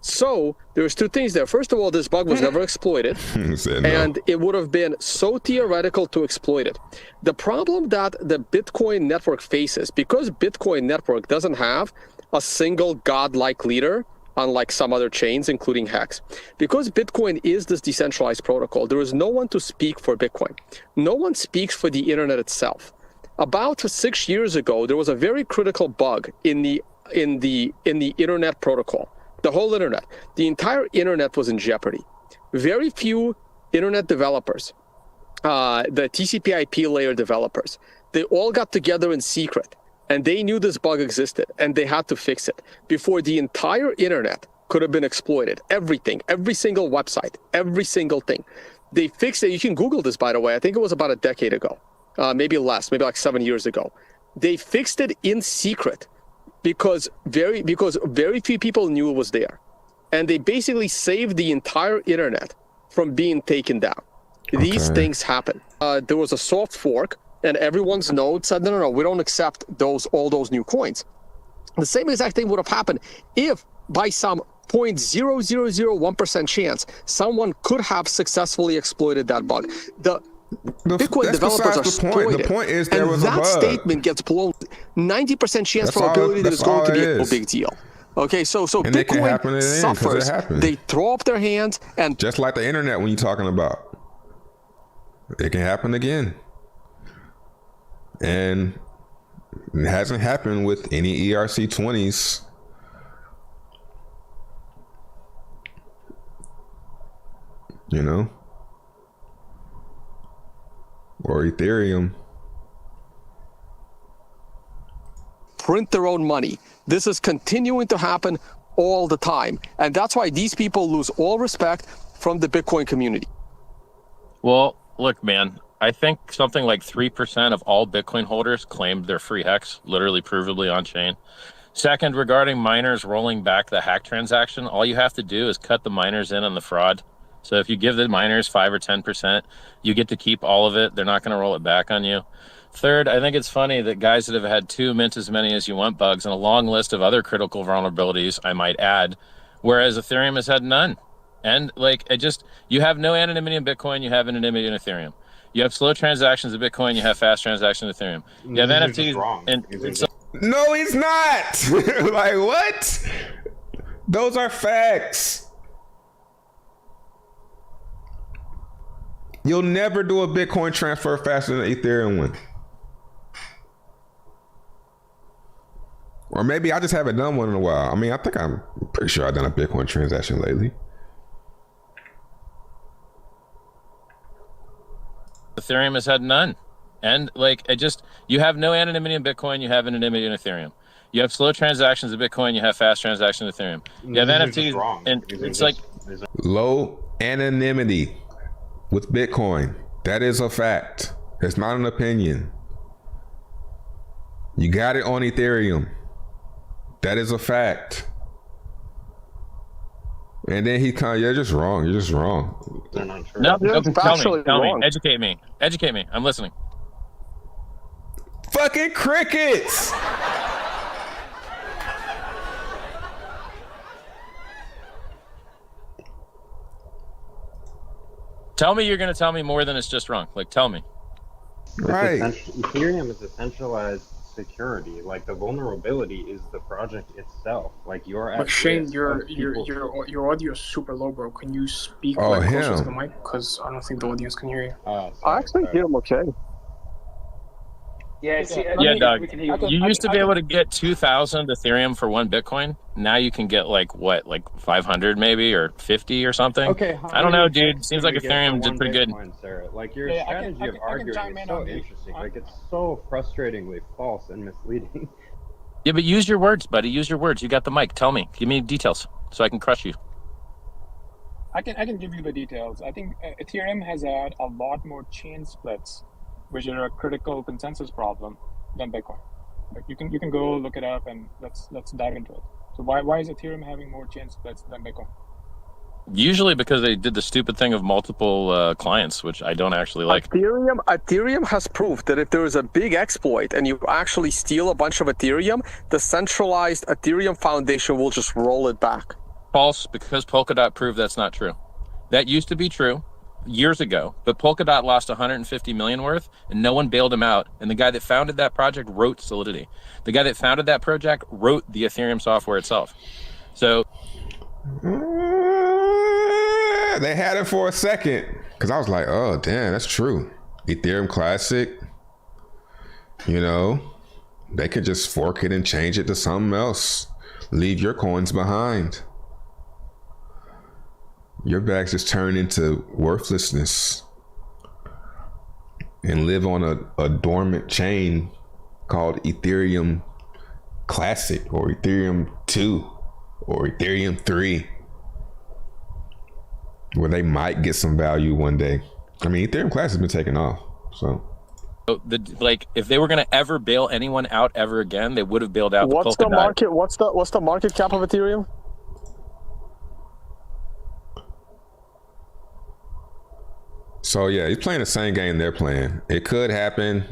So there's two things there. First of all, this bug was never exploited, and it would have been so theoretical to exploit it. The problem that the Bitcoin network faces, because Bitcoin network doesn't have a single godlike leader, unlike some other chains, including Hex, because Bitcoin is this decentralized protocol, there is no one to speak for Bitcoin. No one speaks for the internet itself. About 6 years ago, there was a very critical bug in the internet protocol. The whole internet, the entire internet was in jeopardy. Very few internet developers, the TCP/IP layer developers, they all got together in secret, and they knew this bug existed, and they had to fix it before the entire internet could have been exploited. Everything, every single website, every single thing. They fixed it. You can Google this, by the way. I think it was about a decade ago, maybe less, maybe like 7 years ago. They fixed it in secret. Because very few people knew it was there. And they basically saved the entire internet from being taken down. Okay. These things happen. There was a soft fork, and everyone's node said, no, we don't accept all those new coins. The same exact thing would have happened if by some 0.0001% chance, someone could have successfully exploited that bug. Bitcoin developers are exploited. The point is there was a bug. And that statement gets blown. 90% chance probability that it's going to be no big deal. Okay, so Bitcoin suffers. They throw up their hands and just like the internet when you're talking about, it can happen again. And it hasn't happened with any ERC20s. You know? Or Ethereum. Print their own money. This is continuing to happen all the time. And that's why these people lose all respect from the Bitcoin community. Well, look, man, I think something like 3% of all Bitcoin holders claimed their free hex, literally provably on chain. Second, regarding miners rolling back the hack transaction, all you have to do is cut the miners in on the fraud. So if you give the miners 5 or 10%, you get to keep all of it. They're not going to roll it back on you. Third, I think it's funny that guys that have had 2 mint as many as you want bugs and a long list of other critical vulnerabilities, I might add, whereas Ethereum has had none. And like, you have no anonymity in Bitcoin, you have anonymity in Ethereum. You have slow transactions in Bitcoin, you have fast transactions in Ethereum. You have NFTs. And no, he's not. Like, what? Those are facts. You'll never do a Bitcoin transfer faster than an Ethereum one. Or maybe I just haven't done one in a while. I mean, I think I'm pretty sure I've done a Bitcoin transaction lately. Ethereum has had none. And like, you have no anonymity in Bitcoin, you have anonymity in Ethereum. You have slow transactions in Bitcoin, you have fast transactions in Ethereum. You have NFTs, and it's like low anonymity with Bitcoin. That is a fact. It's not an opinion. You got it on Ethereum. That is a fact. And then you're just wrong. You're just wrong. They're not true. No, tell me. Educate me. I'm listening. Fucking crickets! Tell me you're going to tell me more than it's just wrong. Like, tell me. Right. Ethereum is a centralized security. Like, the vulnerability is the project itself. Like, But Shane, your audio is super low, bro. Can you speak closer to the mic? Because I don't think the audience can hear you. I actually hear him okay. Yeah, Doug. You used to be able to get 2,000 Ethereum for 1 Bitcoin. Now you can get like 500 maybe, or 50 or something. Okay, I don't know, dude. Seems like Ethereum did pretty good. Sarah. Like, your strategy of arguing is so interesting. Like, it's so frustratingly false and misleading. Yeah, but use your words, buddy. Use your words. You got the mic. Tell me. Give me details so I can crush you. I can give you the details. I think Ethereum has had a lot more chain splits, which are a critical consensus problem, than Bitcoin. Like, you can go look it up and let's dive into it. So why is Ethereum having more chain splits than Bitcoin? Usually because they did the stupid thing of multiple clients, which I don't actually like. Ethereum has proved that if there is a big exploit and you actually steal a bunch of Ethereum, the centralized Ethereum Foundation will just roll it back. False, because Polkadot proved that's not true. That used to be true years ago, but Polkadot lost 150 million worth and no one bailed him out. And the guy that founded that project wrote Solidity. The guy that founded that project wrote the Ethereum software itself. So they had it for a second because I was like, oh damn, that's true. Ethereum Classic, they could just fork it and change it to something else. Leave your coins behind. Your bags just turn into worthlessness and live on a dormant chain called Ethereum Classic or Ethereum 2 or Ethereum 3, where they might get some value one day. I mean, Ethereum Classic has been taken off, so. If they were going to ever bail anyone out ever again, they would have bailed out What's the market? What's the market cap of Ethereum? So yeah, he's playing the same game they're playing. It could happen,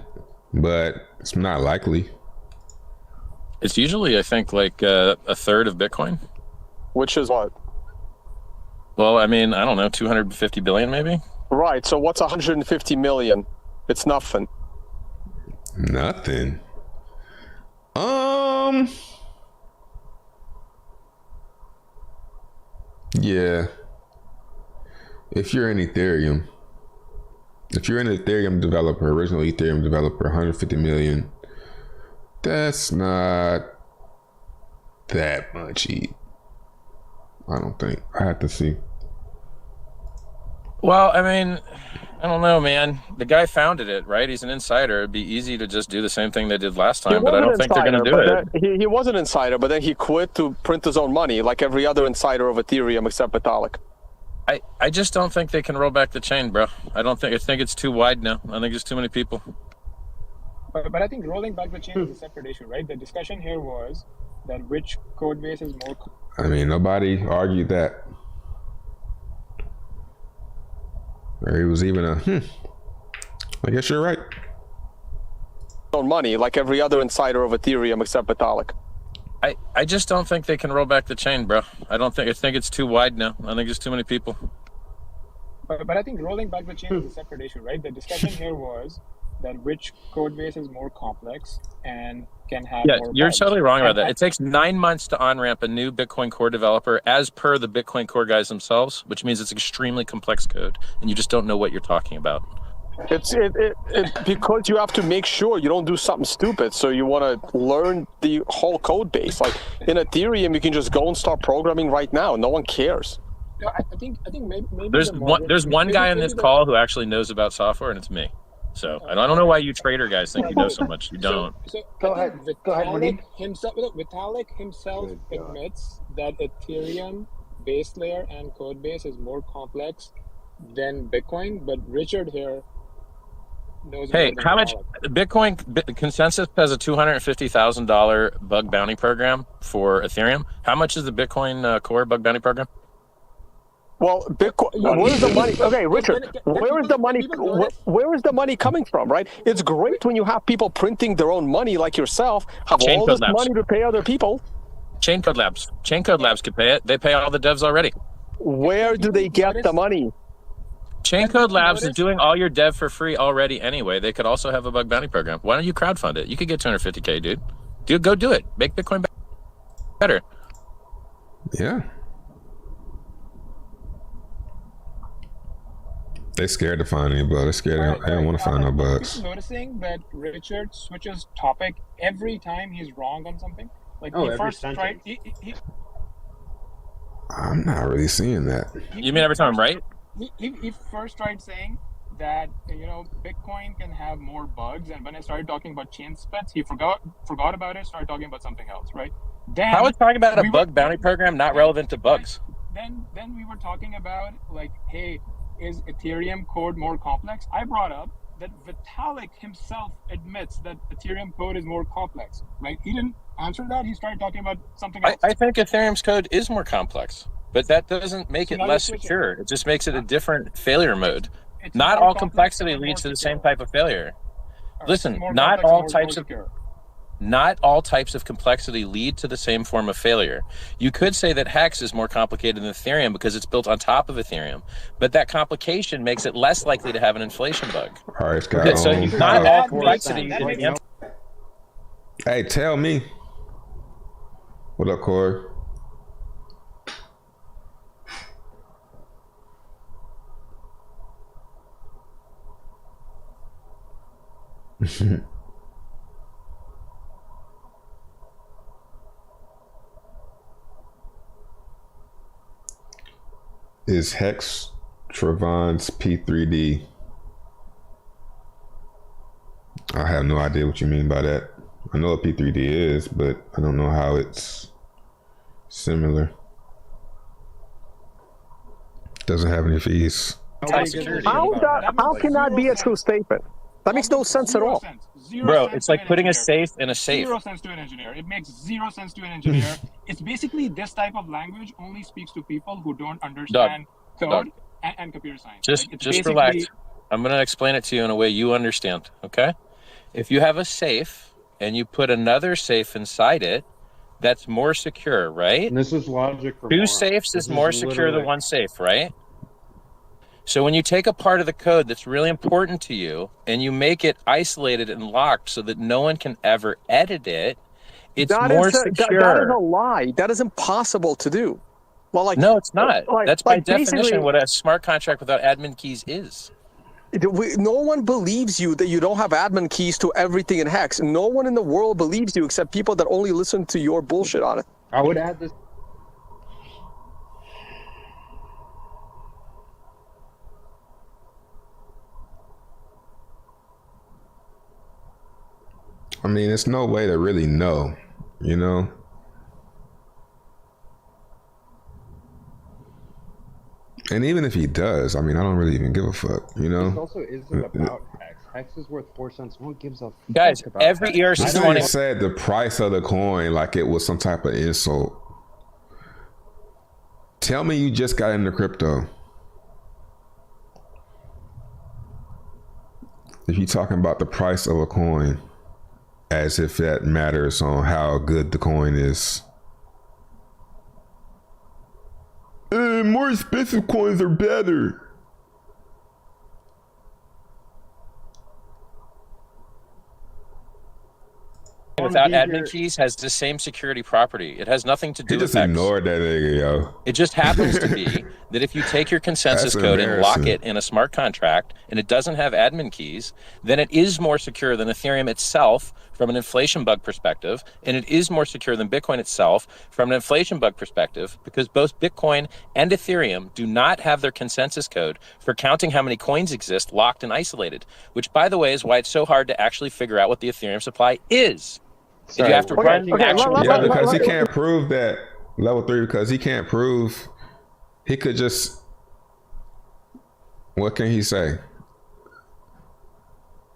but it's not likely. It's usually, I think, like a third of Bitcoin. Which is what? Well, I mean, I don't know, 250 billion maybe? Right. So what's 150 million? It's nothing. Nothing. Yeah. If you're an Ethereum developer, original Ethereum developer, 150 million, that's not that much. I don't think. I have to see. Well, I mean, I don't know, man. The guy founded it, right? He's an insider. It'd be easy to just do the same thing they did last time, but I don't think they're going to do it. He was an insider, but then he quit to print his own money, like every other insider of Ethereum except Vitalik. I just don't think they can roll back the chain, bro. I think it's too wide now. I think there's too many people. But I think rolling back the chain is a separate issue, right? The discussion here was that which code base is more... I mean, nobody argued that. Or he was even I guess you're right. Own money, like every other insider of Ethereum except Vitalik. I just don't think they can roll back the chain, bro. I think it's too wide now. I think there's too many people. But I think rolling back the chain is a separate issue, right? The discussion here was that which code base is more complex and can have more you're bugs. totally wrong about that. It takes 9 months to on-ramp a new Bitcoin Core developer as per the Bitcoin Core guys themselves, which means it's extremely complex code, and you just don't know what you're talking about. It's because you have to make sure you don't do something stupid. So you want to learn the whole code base. Like in Ethereum, you can just go and start programming right now. No one cares. I think maybe there's one guy on this call who actually knows about software, and it's me. So I don't know why you trader guys think you know so much. You don't. So Go ahead, Munib. Vitalik himself admits that Ethereum base layer and code base is more complex than Bitcoin, but Richard here knows. Hey, how much Bitcoin Consensus has a $250,000 bug bounty program for Ethereum? How much is the Bitcoin Core bug bounty program? Well, Bitcoin. Where is the money? Okay, Richard. Where is the money? Where is the money coming from? Right. It's great when you have people printing their own money, like yourself, have all this money to pay other people. Chain Code Labs could pay it. They pay all the devs already. Where do they get the money? Chain Code Labs is doing all your dev for free already anyway. They could also have a bug bounty program. Why don't you crowdfund it? You could get $250K, dude. Go do it. Make Bitcoin better. Yeah. They're scared to find any bugs. They're scared. They don't want to find no bugs. I'm noticing that Richard switches topic every time he's wrong on something. Like he first tried. I'm not really seeing that. You mean every time I'm right? He first tried saying that Bitcoin can have more bugs, and when I started talking about chain splits, he forgot about it. Started talking about something else, right? Then how is talking about a bug bounty program not relevant to bugs? Then we were talking about like, hey, is Ethereum code more complex? I brought up that Vitalik himself admits that Ethereum code is more complex, right? He didn't answer that. He started talking about something else. I think Ethereum's code is more complex, but that doesn't make it less secure. It just makes it a different failure mode. Not all complexity leads to the same type of failure. Listen, not all types of complexity lead to the same form of failure. You could say that Hex is more complicated than Ethereum because it's built on top of Ethereum, but that complication makes it less likely to have an inflation bug. All right, Scott. So not all complexity. Hey, tell me. What up, Corey? Is Hex Travon's P3D? I have no idea what you mean by that. I know what P3D is, but I don't know how it's similar. Doesn't have any fees. How can that be a true statement? That makes no sense at all. Bro, it's like putting a safe in a safe. 0 sense to an engineer. It makes 0 sense to an engineer. It's basically this type of language only speaks to people who don't understand code and computer science. Just relax. I'm going to explain it to you in a way you understand, okay? If you have a safe and you put another safe inside it, that's more secure, right? And this is logic for Two safes is more secure than one safe, right? So when you take a part of the code that's really important to you and you make it isolated and locked so that no one can ever edit it, it's more secure. That is a lie. That is impossible to do. Well, like, no, it's not. That's by definition what a smart contract without admin keys is. No one believes you that you don't have admin keys to everything in Hex. No one in the world believes you except people that only listen to your bullshit on it. I would add this. I mean, it's no way to really know, you know? And even if he does, I mean, I don't really even give a fuck, you know? This also isn't about Hex. Hex is worth 4 cents. No one gives a fuck Guys, about every Hex. ERC20 said the price of the coin like it was some type of insult. Tell me you just got into crypto. If you're talking about the price of a coin, as if that matters on how good the coin is. More expensive coins are better. without admin keys has the same security property. It has nothing to do with He just ignored that nigga, yo. It just happens to be that if you take your consensus code and lock it in a smart contract and it doesn't have admin keys, then it is more secure than Ethereum itself from an inflation bug perspective, and it is more secure than Bitcoin itself from an inflation bug perspective, because both Bitcoin and Ethereum do not have their consensus code for counting how many coins exist locked and isolated, which, by the way, is why it's so hard to actually figure out what the Ethereum supply is. You have to run yeah, because he can't prove that level 3, because he can't prove, he could just, what can he say?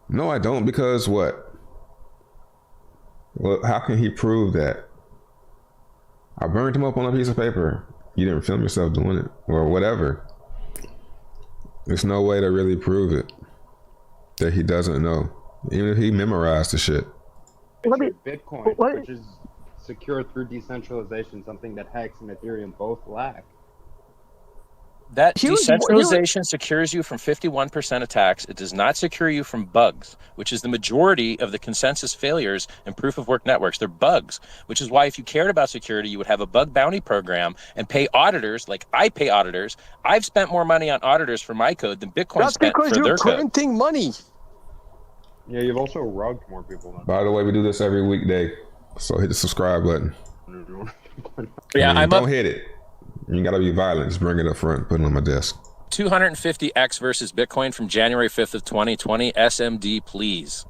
No, I don't, because what? Well, how can he prove that? I burned him up on a piece of paper. You didn't film yourself doing it, or whatever. There's no way to really prove it that he doesn't know, even if he memorized the shit. Bitcoin, which is secure through decentralization, something that Hex and Ethereum both lack. That decentralization secures you from 51% attacks. It does not secure you from bugs, which is the majority of the consensus failures in proof of work networks. They're bugs, which is why if you cared about security, you would have a bug bounty program and pay auditors, like I pay auditors. I've spent more money on auditors for my code than Bitcoin spent for their code. That's because you're printing money. Yeah, you've also robbed more people. By the way, we do this every weekday, so hit the subscribe button. Yeah, don't hit it. You gotta be violent. Just bring it up front, put it on my desk. 250x versus Bitcoin from January 5th of 2020. SMD, please.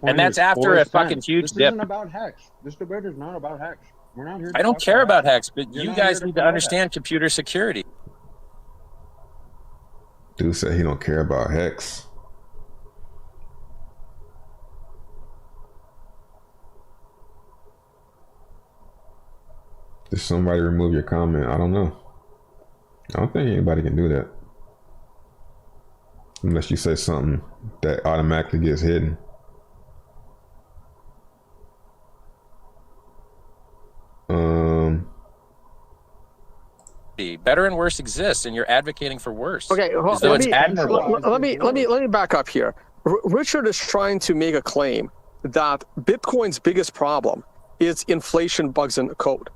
And that's after a fucking huge dip. This isn't about Hex. This debate is not about Hex. We're not here. I don't care about Hex, but you guys need to understand computer security. Dude said he don't care about Hex. Did somebody remove your comment? I don't know. I don't think anybody can do that. Unless you say something that automatically gets hidden. Better and worse exists, and you're advocating for worse. Okay, let me back up here. Richard is trying to make a claim that Bitcoin's biggest problem is inflation bugs in the code.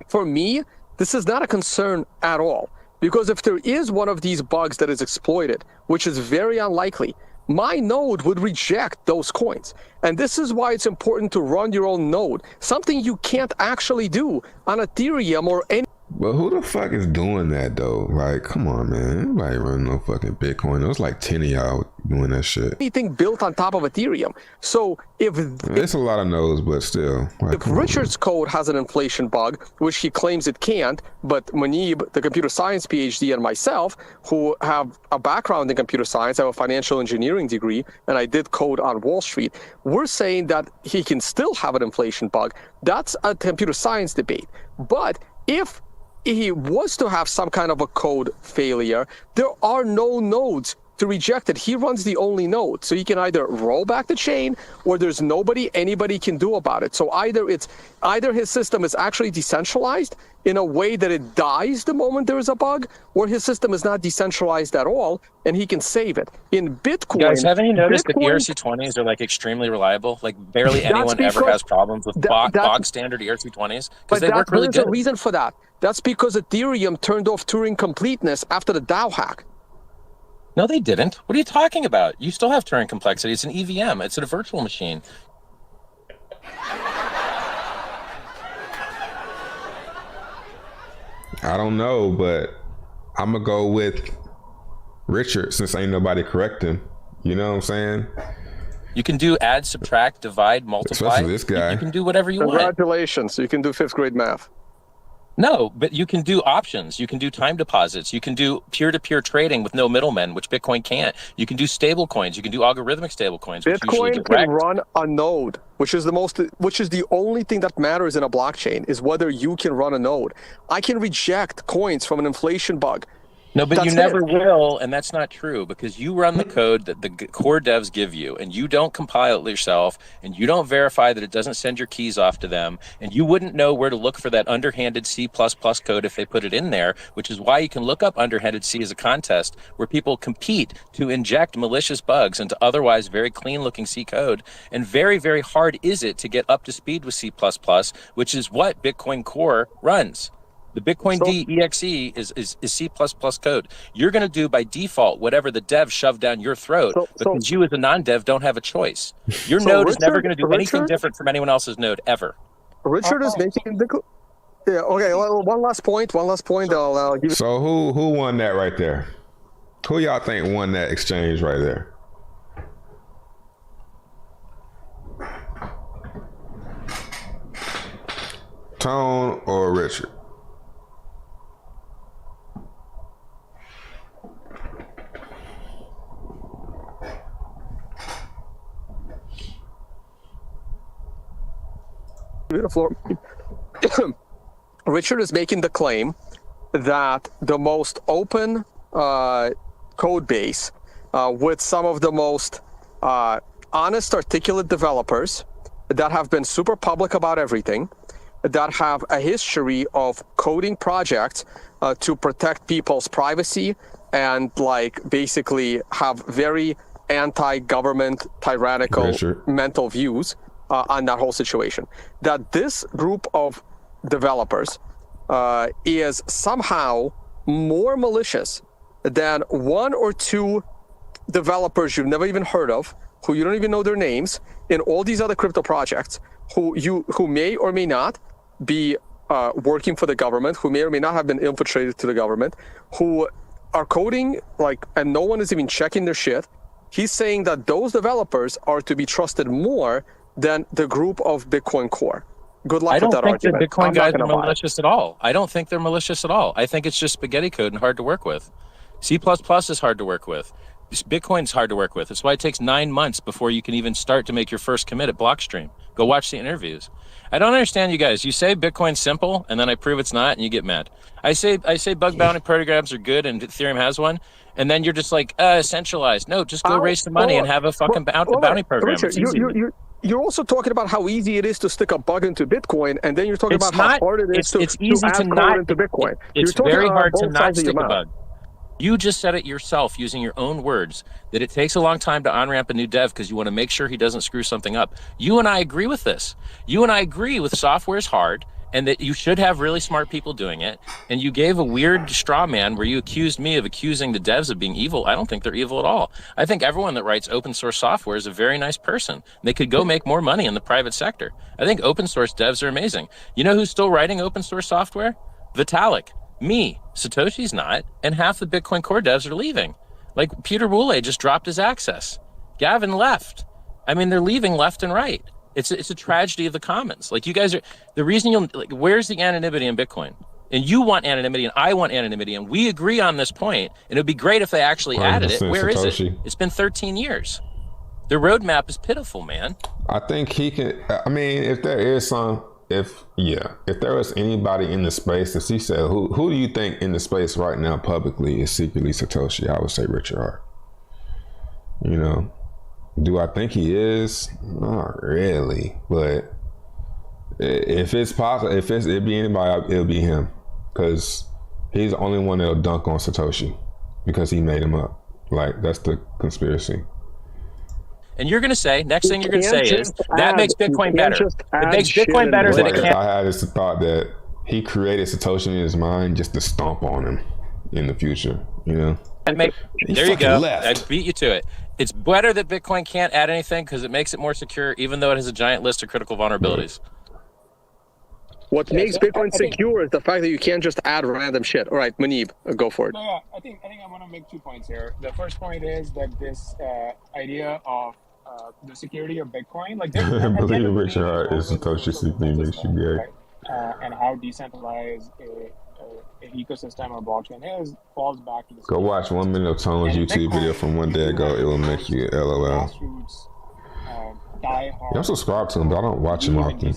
For me, this is not a concern at all, because if there is one of these bugs that is exploited, which is very unlikely, my node would reject those coins. And this is why it's important to run your own node, something you can't actually do on Ethereum or any. But who the fuck is doing that though? Like, come on, man. Anybody running no fucking Bitcoin? There's like 10 of y'all doing that shit. Anything built on top of Ethereum. So it's a lot of nodes, but still. Like, if Richard's code has an inflation bug, which he claims it can't, but Munib, the computer science PhD, and myself, who have a background in computer science, I have a financial engineering degree, and I did code on Wall Street, we're saying that he can still have an inflation bug. That's a computer science debate. But if he was to have some kind of a code failure, there are no nodes to reject it, he runs the only node. So he can either roll back the chain, or there's anybody can do about it. So either his system is actually decentralized in a way that it dies the moment there is a bug, or his system is not decentralized at all, and he can save it. In Bitcoin, guys, haven't you noticed that ERC20s are like extremely reliable? Like barely anyone ever has problems with bog standard ERC20s because they work really good. There's a reason for that. That's because Ethereum turned off Turing completeness after the DAO hack. No, they didn't. What are you talking about? You still have Turing complexity. It's an EVM. It's a virtual machine. I don't know, but I'm going to go with Richard since ain't nobody correct him. You know what I'm saying? You can do add, subtract, divide, multiply. Especially this guy. You can do whatever you want. Congratulations. You can do 5th grade math. No, but you can do options. You can do time deposits. You can do peer-to-peer trading with no middlemen, which Bitcoin can't. You can do stable coins. You can do algorithmic stable coins. Bitcoin can run a node, which is the only thing that matters in a blockchain, is whether you can run a node. I can reject coins from an inflation bug. No, but you never will, and that's not true, because you run the code that the core devs give you, and you don't compile it yourself, and you don't verify that it doesn't send your keys off to them, and you wouldn't know where to look for that underhanded C++ code if they put it in there, which is why you can look up underhanded C as a contest where people compete to inject malicious bugs into otherwise very clean-looking C code, and very, very hard is it to get up to speed with C++, which is what Bitcoin Core runs. The Bitcoin D exe is C++ code. You're going to do by default whatever the dev shoved down your throat because you as a non-dev don't have a choice. Your node is never going to do anything different from anyone else's node ever. Richard is making the... Yeah, okay, well, one last point. I'll give So who won that right there? Who y'all think won that exchange right there? Tone or Richard? Richard is making the claim that the most open code base with some of the most honest, articulate developers that have been super public about everything, that have a history of coding projects to protect people's privacy and like basically have very anti-government, tyrannical mental views on that whole situation, that this group of developers is somehow more malicious than one or two developers you've never even heard of, who you don't even know their names, in all these other crypto projects, who may or may not be working for the government, who may or may not have been infiltrated to the government, who are coding like, and no one is even checking their shit. He's saying that those developers are to be trusted more than the group of Bitcoin Core. Good luck with that argument. I don't think the Bitcoin guys are malicious at all. I don't think they're malicious at all. I think it's just spaghetti code and hard to work with. C++ is hard to work with. Bitcoin's hard to work with. That's why it takes 9 months before you can even start to make your first commit at Blockstream. Go watch the interviews. I don't understand you guys. You say Bitcoin's simple, and then I prove it's not, and you get mad. I say bug bounty programs are good, and Ethereum has one, and then you're just like, centralized. No, just go raise some money and have a fucking bounty program. Richard, you're also talking about how easy it is to stick a bug into Bitcoin, and then you're talking about how hard it is to add code into Bitcoin. It's very hard to not stick a bug. You just said it yourself using your own words that it takes a long time to on-ramp a new dev because you want to make sure he doesn't screw something up. You and I agree with this. You and I agree with software is hard and that you should have really smart people doing it. And you gave a weird straw man where you accused me of accusing the devs of being evil. I don't think they're evil at all. I think everyone that writes open source software is a very nice person. They could go make more money in the private sector. I think open source devs are amazing. You know who's still writing open source software? Vitalik. Me. Satoshi's not, and half the Bitcoin Core devs are leaving. Like Peter Boulay just dropped his access. Gavin left. I mean, they're leaving left and right. It's a tragedy of the commons. Like you guys are, the reason where's the anonymity in Bitcoin? And you want anonymity and I want anonymity and we agree on this point. And it'd be great if they actually added it. Where is it? It's been 13 years. Their roadmap is pitiful, man. I think he can, I mean, if there is some, if there was anybody in the space, as he said, who do you think in the space right now publicly is secretly Satoshi? I would say Richard Hart. You know, do I think he is? Not really, but if it's possible, if it'd be anybody, it'll be him, because he's the only one that'll dunk on Satoshi because he made him up. Like, that's the conspiracy. And you're going to say, next thing you're going to say is, that makes Bitcoin better. It makes Bitcoin better than it can. I had this thought that he created Satoshi in his mind just to stomp on him in the future, you know? There you go. I beat you to it. It's better that Bitcoin can't add anything because it makes it more secure, even though it has a giant list of critical vulnerabilities. Right. What makes Bitcoin secure is the fact that you can't just add random shit. All right, Munib, go for it. No, I think I want to make 2 points here. The first point is that this idea of the security of Bitcoin, like believe it makes you hard is Satoshi CP makes you gay. Right? And how decentralized an ecosystem or blockchain is falls back to the. Go watch 1 minute of Tone's YouTube video from one day ago. It will make you LOL. I'm subscribed to him, but I don't watch him often.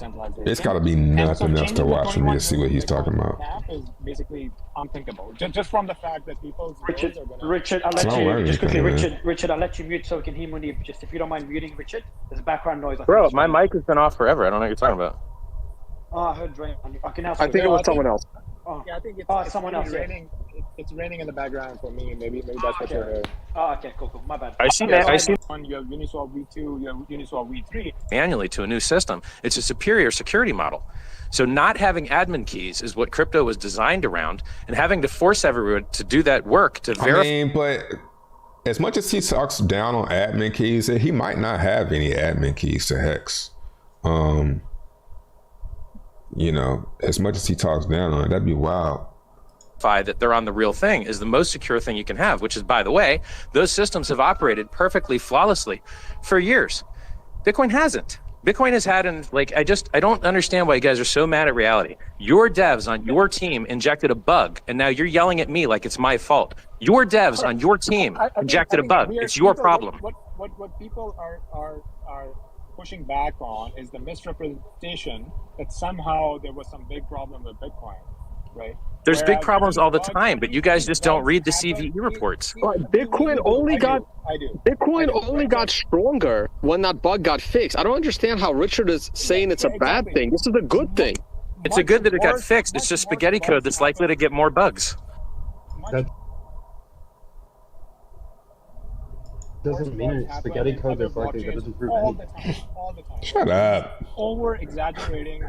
It's got to be nothing else to watch for me to see what he's talking about. Is basically unthinkable. Just from the fact that people's Richard, I'll let you just quickly. Richard, I'll let you mute so we can hear Munib. Just if you don't mind muting, Richard. There's background noise. Bro, my mic has been off forever. I don't know what you're talking about. Oh, I heard Dre. I think it was someone else. Yeah, I think it's someone else. Raining. It's raining in the background for me. Maybe that's what you're hearing. Oh, okay, cool. My bad. I see that. You have Uniswap V2, you have Uniswap V3. Annually to a new system. It's a superior security model. So not having admin keys is what crypto was designed around, and having to force everyone to do that work to verify. I mean, but as much as he talks down on admin keys, he might not have any admin keys to Hex. You know, as much as he talks down on it, that'd be wild. That they're on the real thing is the most secure thing you can have, which is, by the way, those systems have operated perfectly flawlessly for years. Bitcoin hasn't. Bitcoin has had, I don't understand why you guys are so mad at reality. Your devs on your team injected a bug, and now you're yelling at me like it's my fault. Your devs on your team injected a bug. It's your problem. What people are pushing back on is the misrepresentation that somehow there was some big problem with Bitcoin, right? There's big problems all the time, but you guys just don't read the CVE reports. Bitcoin only got stronger when that bug got fixed. I don't understand how Richard is saying it's a bad thing. This is a good thing. It's a good that it got fixed. It's just spaghetti code that's likely to get more bugs. That doesn't mean spaghetti code is likely to improve anything. All the time. Shut up. Over exaggerating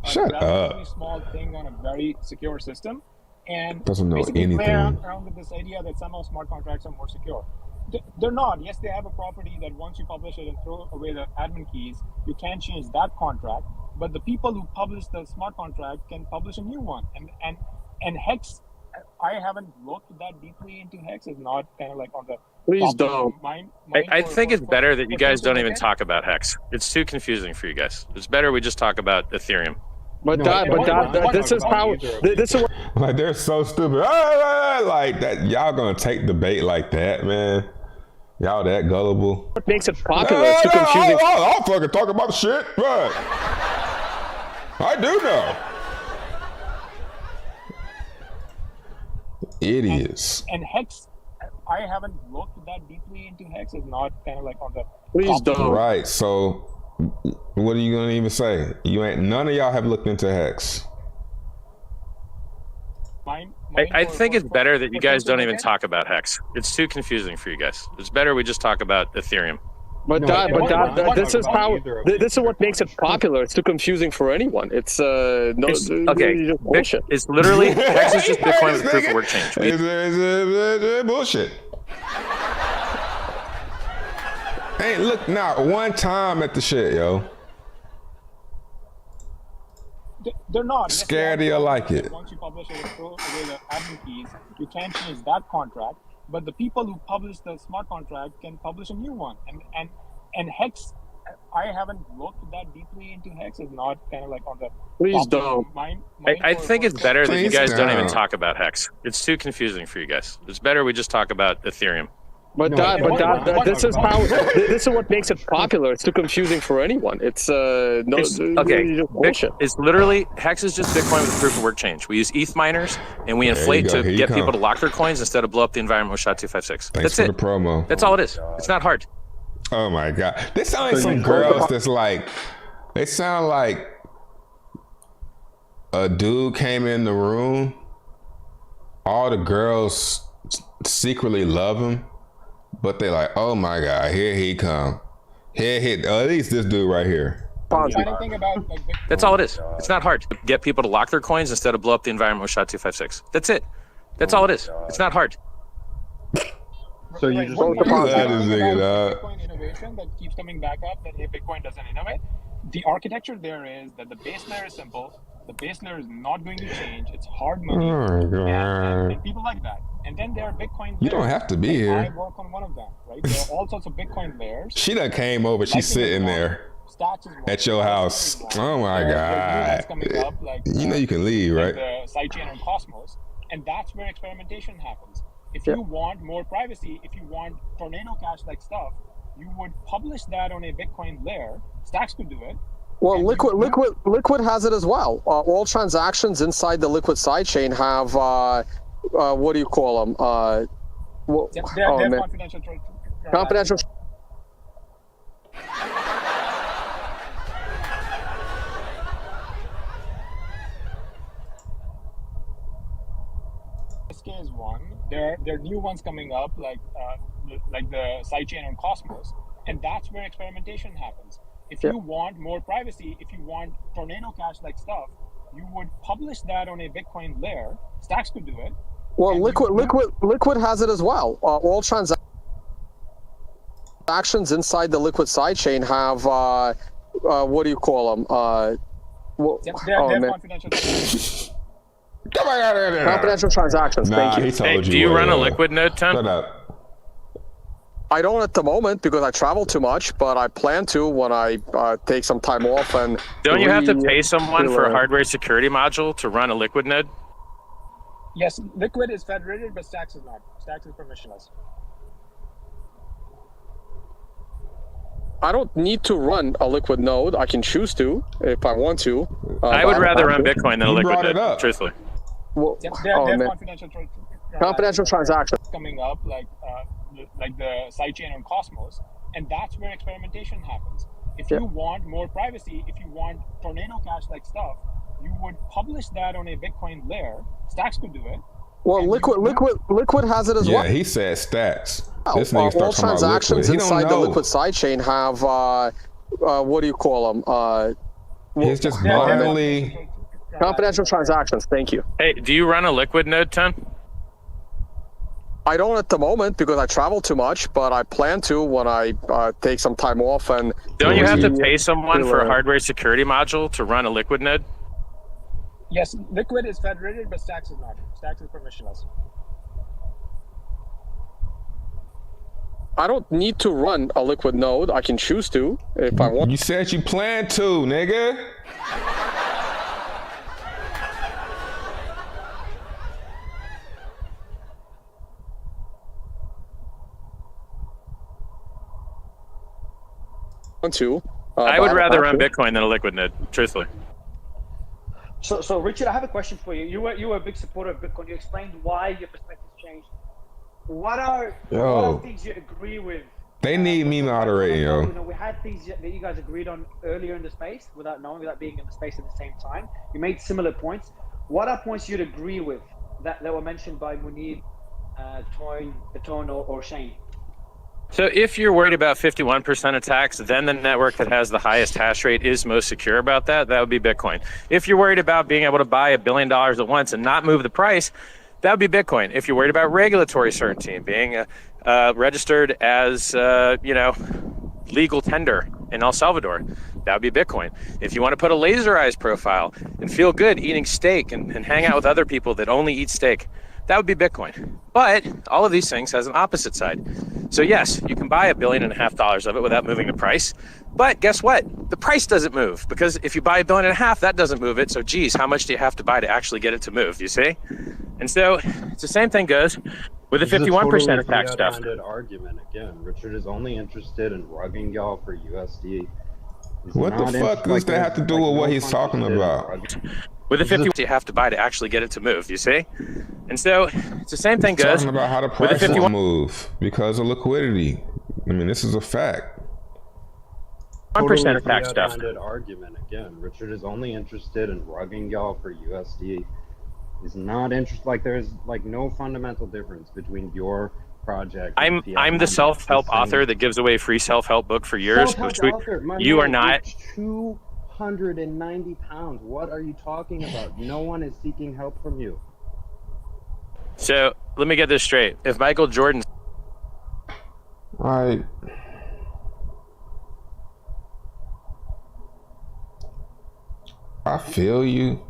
Shut up. Very small thing on a very secure system, and doesn't know anything. Play around with this idea that somehow smart contracts are more secure. They're not. Yes, they have a property that once you publish it and throw away the admin keys, you can't change that contract. But the people who publish the smart contract can publish a new one. And Hex, I haven't looked that deeply into Hex. It's not kind of like on the. Please don't. I think it's better that you guys don't even talk about Hex. It's too confusing for you guys. It's better we just talk about Ethereum. This is how. This is like, they're so stupid. Like that, y'all gonna take the bait like that, man? Y'all that gullible? What makes it popular? It's too confusing. I'll fucking talk about the shit, right? I do know. Idiots. And Hex, I haven't looked that deeply into Hex. It's not kind of like on the. Please don't. Right. So, what are you gonna even say? You ain't. None of y'all have looked into Hex. I think it's better that you guys don't even talk about Hex. It's too confusing for you guys. It's better we just talk about Ethereum. This is how. This is what makes it popular. It's too confusing for anyone. It's okay. Bullshit. It's literally Hex is just Bitcoin with proof of work change. It's bullshit. Ain't look not one time at the shit, yo. They're not. Scared of you like it. Once you publish it and throw away the admin keys, you can't change that contract. But the people who publish the smart contract can publish a new one. And Hex, I haven't looked that deeply into Hex. It's not kind of like on the. Please don't. I think it's better that you guys don't even talk about Hex. It's too confusing for you guys. It's better we just talk about Ethereum. But this is how this is what makes it popular. It's too confusing for anyone. It's bullshit. It's literally Hex is just Bitcoin with proof of work change. We use ETH miners and we inflate to get people to lock their coins instead of blow up the environment with SHA-256. Thanks for the promo. That's all it is. It's not hard. Oh my god, this sounds like some girls that's like. They sound like a dude came in the room. All the girls secretly love him. But they like, oh my god, here he come. At least this dude right here. That's all it is. It's not hard. Get people to lock their coins instead of blow up the environment with SHA-256. That's it. That's all it is. It's not hard. So you just Bitcoin innovation that keeps coming back up that Bitcoin doesn't innovate. The architecture there is that the base layer is simple. The base layer is not going to change. It's hard money. And people like that. And then there are Bitcoin layers. You don't have to be here. I work on one of them, right? There are all sorts of Bitcoin layers. She done came over. She's sitting there at your house. Oh my god. You know you can leave, right? The sidechain and Cosmos. And that's where experimentation happens. If you want more privacy, if you want tornado cash-like stuff, you would publish that on a Bitcoin layer. Stacks could do it. Well, Liquid has it as well. All transactions inside the Liquid sidechain have what do you call them? They're confidential. Confidential. SK is one. There are new ones coming up, like the sidechain on Cosmos, and that's where experimentation happens. If you want more privacy, if you want tornado cash-like stuff, you would publish that on a Bitcoin layer. Stacks could do it. Well, Liquid has it as well. All transactions inside the Liquid sidechain have what do you call them? They're confidential. Confidential transactions. Thank you. He told you. Do you run a Liquid node, Tom? Shut up. I don't at the moment because I travel too much, but I plan to when I take some time off. And don't you have to pay someone for a hardware security module to run a Liquid node? Yes, Liquid is federated, but Stacks is not. Stacks is permissionless. I don't need to run a Liquid node. I can choose to if I want to. I would rather run Bitcoin than a Liquid node, truthfully. Well, they're confidential transactions coming up, like the sidechain on Cosmos, and that's where experimentation happens. If you want more privacy, if you want tornado cash-like stuff, you would publish that on a Bitcoin layer. Stacks could do it. Well, Liquid has it as well. Yeah, he said Stacks. This all transactions inside the Liquid sidechain have what do you call them? It's just blindly confidential transactions. Thank you. Hey, do you run a Liquid node, Tom? I don't at the moment because I travel too much, but I plan to when I take some time off. And don't you have to pay someone for a hardware security module to run a Liquid node? Yes, Liquid is federated, but Stacks is not. Stacks is permissionless. I don't need to run a Liquid node. I can choose to if I want. You said you plan to, nigga. I would rather run Bitcoin than a Liquid node, truthfully. So Richard, I have a question for you. You were a big supporter of Bitcoin. You explained why your perspective changed. What are things you agree with? They need me moderating, yo. You know, we had things that you guys agreed on earlier in the space without being in the space at the same time. You made similar points. What are points you'd agree with that were mentioned by Munib, Toyn, or Shane? So if you're worried about 51% attacks, then the network that has the highest hash rate is most secure about that. That would be Bitcoin. If you're worried about being able to buy $1 billion at once and not move the price, that would be Bitcoin. If you're worried about regulatory certainty and being registered as, legal tender in El Salvador, that would be Bitcoin. If you want to put a laser eyes profile and feel good eating steak and hang out with other people that only eat steak, that would be Bitcoin. But all of these things has an opposite side. So yes, you can buy $1.5 billion of it without moving the price. But guess what? The price doesn't move, because if you buy $1.5 billion, that doesn't move it. So geez, how much do you have to buy to actually get it to move? You see? And so it's the same thing goes with a 51% attack stuff. Argument again. Richard is only interested in rugging y'all for USD. What the fuck does that have to do with what he's talking about? With a 50, you have to buy to actually get it to move. You see, and so it's the same thing goes. Talking about how the price won't move because of liquidity. I mean, this is a fact. 1% attack stuff. Argument again. Richard is only interested in rugging y'all for USD. He's not interested. Like there's like no fundamental difference between your project. I'm the self-help author that gives away free self-help book for years. You are not. 290 pounds. What are you talking about? No one is seeking help from you. So let me get this straight. If Michael Jordan, right. I feel you.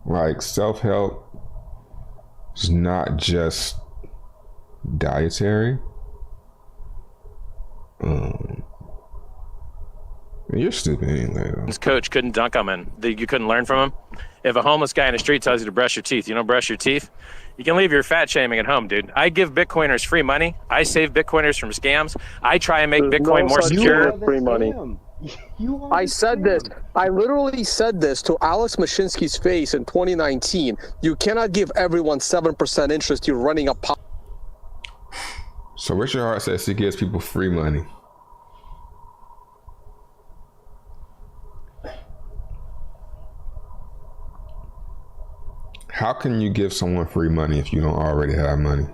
Like self-help is not just dietary. You're stupid anyway, though. His coach couldn't dunk him in. You couldn't learn from him. If a homeless guy in the street tells you to brush your teeth, you don't brush your teeth. You can leave your fat shaming at home, dude. I give Bitcoiners free money. I save Bitcoiners from scams. I try and make Bitcoin more secure. Free money. I said this. I literally said this to Alex Mashinsky's face in 2019. You cannot give everyone 7% interest. You're running a pop. So Richard Hart says he gives people free money. How can you give someone free money if you don't already have money?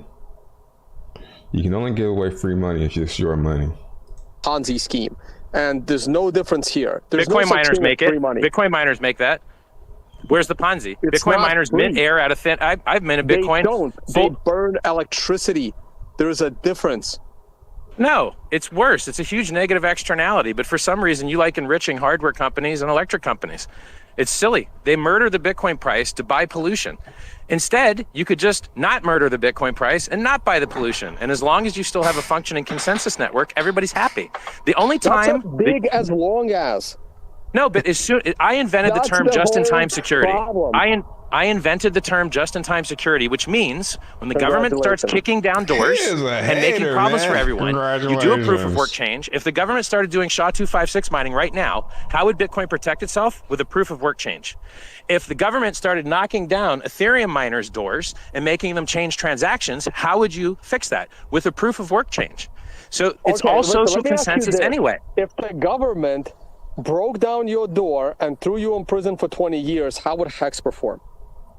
You can only give away free money if it's your money. Ponzi scheme. And there's no difference here. There's Bitcoin no miners make it. Bitcoin miners make that. Where's the Ponzi? It's Bitcoin miners mint air out of thin. I've minted Bitcoin. They don't. They burn electricity. There's a difference. No, it's worse. It's a huge negative externality. But for some reason, you like enriching hardware companies and electric companies. It's silly. They murder the Bitcoin price to buy pollution. Instead, you could just not murder the Bitcoin price and not buy the pollution. And as long as you still have a functioning consensus network, everybody's happy. The only time... That's big as long as... No, but as soon... I invented the term just-in-time security. I invented the term just-in-time security, which means when the government starts kicking down doors and making problems for everyone, you do a proof of work change. If the government started doing SHA-256 mining right now, how would Bitcoin protect itself? With a proof of work change. If the government started knocking down Ethereum miners' doors and making them change transactions, how would you fix that? With a proof of work change. So it's all social consensus anyway. If the government broke down your door and threw you in prison for 20 years, how would Hex perform?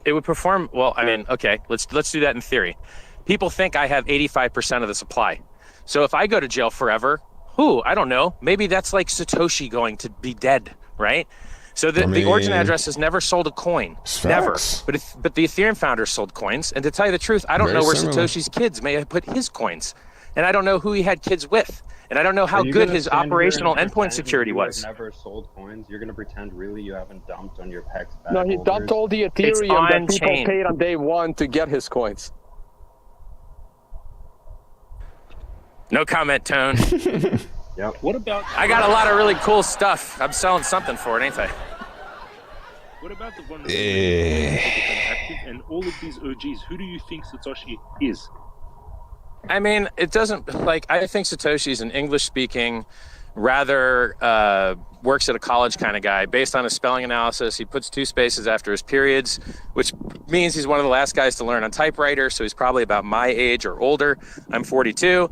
It would perform well. I mean, okay, let's do that in theory. People think I have 85% of the supply. So if I go to jail forever, I don't know. Maybe that's like Satoshi going to be dead, right? So the origin address has never sold a coin, never. But the Ethereum founder sold coins. And to tell you the truth, I don't know where Satoshi's kids may have put his coins, and I don't know who he had kids with. And I don't know how good his operational endpoint security was. Never sold coins. You're gonna pretend really you haven't dumped on your PEX. No, he dumped all the Ethereum that people paid on day one to get his coins. No comment, Tone. Yep. What about? I got a lot of really cool stuff. I'm selling something for it, ain't I? What about the one active and all of these OGs? Who do you think Satoshi is? I mean, it doesn't, like, I think Satoshi's an English-speaking, rather works at a college kind of guy. Based on his spelling analysis, he puts 2 spaces after his periods, which means he's one of the last guys to learn on typewriter, so he's probably about my age or older. I'm 42.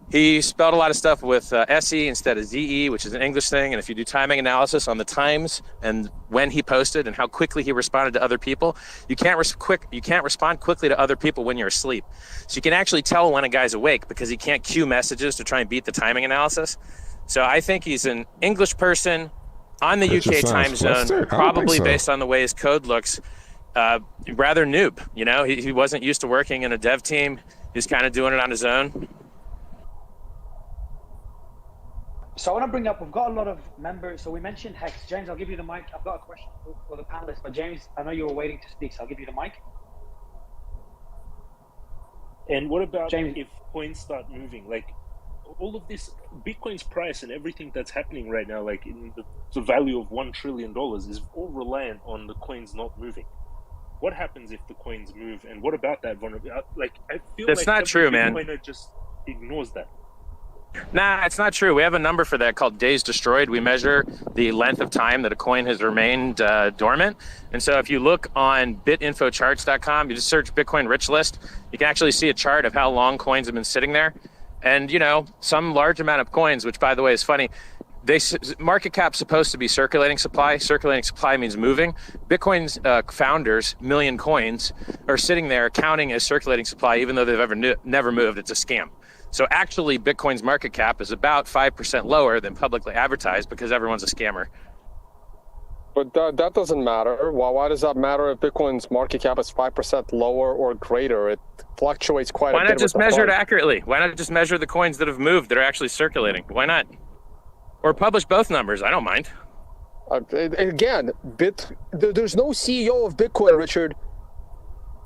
He spelled a lot of stuff with SE instead of ZE, which is an English thing. And if you do timing analysis on the times and when he posted and how quickly he responded to other people, you can't respond quickly to other people when you're asleep. So you can actually tell when a guy's awake because he can't queue messages to try and beat the timing analysis. So I think he's an English person on the UK time zone, probably based on the way his code looks, rather noob. You know, he wasn't used to working in a dev team. He's kind of doing it on his own. So I want to bring up, we've got a lot of members. So we mentioned Hex. James, I'll give you the mic. I've got a question for the panelists. But James, I know you were waiting to speak, so I'll give you the mic. And what about James, if coins start moving? Like, all of this, Bitcoin's price and everything that's happening right now, like in the value of $1 trillion is all reliant on the coins not moving. what happens if the coins move, and what about that vulnerability? Like, I feel That's like not every true, man. Bitcoiner just ignores that. Nah, it's not true. We have a number for that called days destroyed. We measure the length of time that a coin has remained dormant. And so if you look on bitinfocharts.com, you just search Bitcoin rich list, you can actually see a chart of how long coins have been sitting there. And, you know, some large amount of coins, which, by the way, is funny, market cap's supposed to be circulating supply. Circulating supply means moving. Bitcoin's founders, million coins, are sitting there counting as circulating supply, even though they've never moved. It's a scam. So actually, Bitcoin's market cap is about 5% lower than publicly advertised because everyone's a scammer. But that doesn't matter. Why does that matter if Bitcoin's market cap is 5% lower or greater? It fluctuates quite a bit. Why not just measure it accurately? Why not just measure the coins that have moved that are actually circulating? Why not? Or publish both numbers. I don't mind. Again, there's no CEO of Bitcoin, Richard.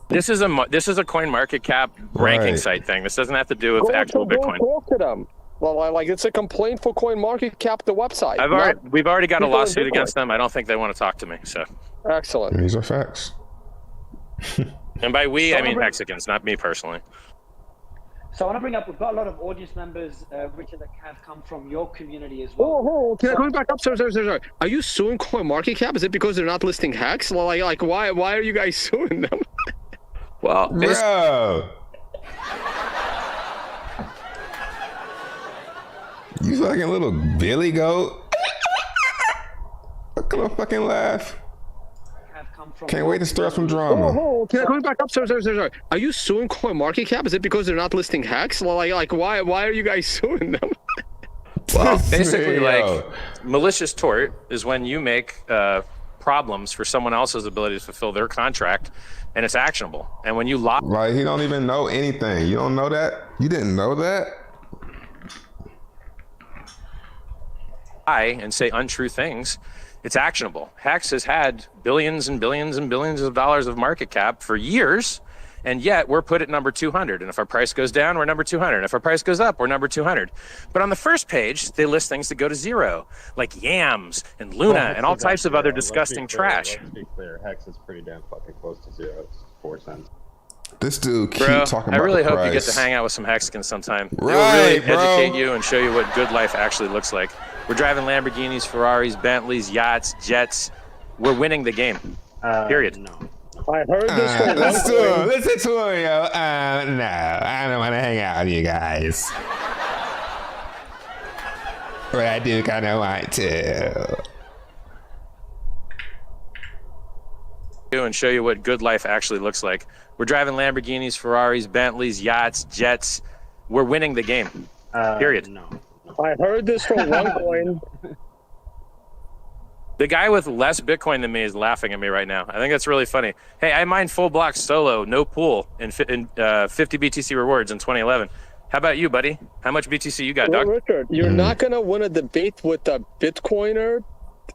This is a coin market cap ranking site thing. This doesn't have to do with actual Bitcoin. Go talk to them. Well, like, it's a complaint for Coin Market Cap, the website. We've already got a lawsuit against them. I don't think they want to talk to me. So excellent. These are facts. And by we, I mean Mexicans, not me personally. So I want to bring up, we've got a lot of audience members, Richard, that have come from your community as well. Oh, can I go back up? Sorry. Are you suing Coin Market Cap? Is it because they're not listing hacks? Like why are you guys suing them? Well, bro. You fucking little Billy goat. Look at him fucking laugh. Can't wait to stir up some drama. Can I go back up? Sorry. Are you suing Coin Market Cap? Is it because they're not listing hacks? Like why are you guys suing them? Well, basically, like, malicious tort is when you make problems for someone else's ability to fulfill their contract, and it's actionable. And when you lie, like, he don't even know anything. You don't know that? You didn't know that? and say untrue things, it's actionable. Hex has had billions and billions and billions of dollars of market cap for years, and yet we're put at number 200. And if our price goes down, we're number 200. And if our price goes up, we're number 200. But on the first page, they list things that go to zero, like yams and Luna and all types of other disgusting trash. Let's be clear, Hex is pretty damn fucking close to zero. It's 4 cents. This dude keep talking about I really hope price. you get to hang out with some Hexicans sometime. Right, They'll really educate bro. you and show you what good life actually looks like. We're driving Lamborghinis, Ferraris, Bentleys, yachts, jets. We're winning the game. Period. No. I heard this from Listen to him, yo. No, I don't want to hang out with you guys. But I do kind of want to. And show you what good life actually looks like. We're driving Lamborghinis, Ferraris, Bentleys, yachts, jets. We're winning the game. Period. No. I heard this from OneCoin. The guy with less Bitcoin than me is laughing at me right now. I think that's really funny. Hey, I mined full block solo, no pool, in 50 BTC rewards in 2011. How about you, buddy? How much BTC you got, Well, Doc? Richard, you're not going to win a debate with a Bitcoiner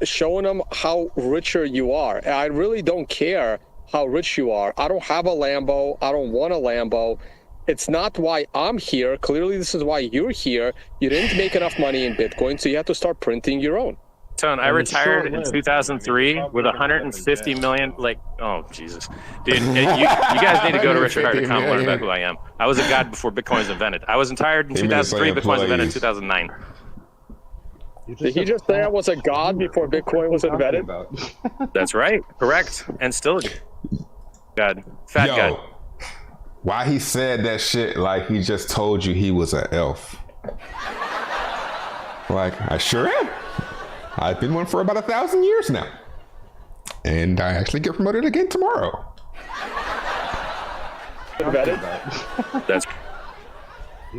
showing them how richer you are. I really don't care how rich you are. I don't have a Lambo. I don't want a Lambo. It's not why I'm here. Clearly, this is why you're here. You didn't make enough money in Bitcoin, so you have to start printing your own. Tone, I retired in 2003 with 150 million. Like, oh, Jesus. Dude, you guys need to go to richardhart.com and learn about who I am. I was a god before Bitcoin was invented. I was retired in 2003. Bitcoin was invented in 2009. Did he just say I was a god before Bitcoin was invented? That's right. Correct. And still god. Fat god. Why he said that shit like he just told you he was an elf? Like, I sure am. I've been one for about 1,000 years now. And I actually get promoted again tomorrow. That's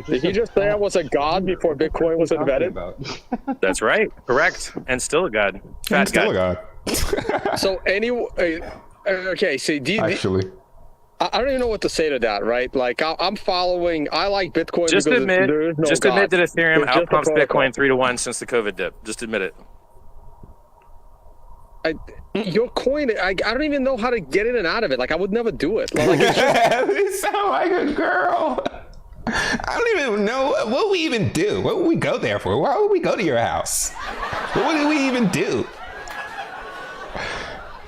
Did he just say I was a god before Bitcoin was invented? That's right. Correct. And still a god. Fat I'm still god. a god. So anyway, okay, so Actually. I don't even know what to say to that, right? Like, I'm following, I like Bitcoin Just because admit, there is no just God. admit that Ethereum It's just a outpumps protocol. Bitcoin 3-1 since the COVID dip. Just admit it. Your coin, I don't even know how to get in and out of it. Like, I would never do it. Like, it's just, You sound like a girl. I don't even know what we even do. What would we go there for? Why would we go to your house? What did we even do?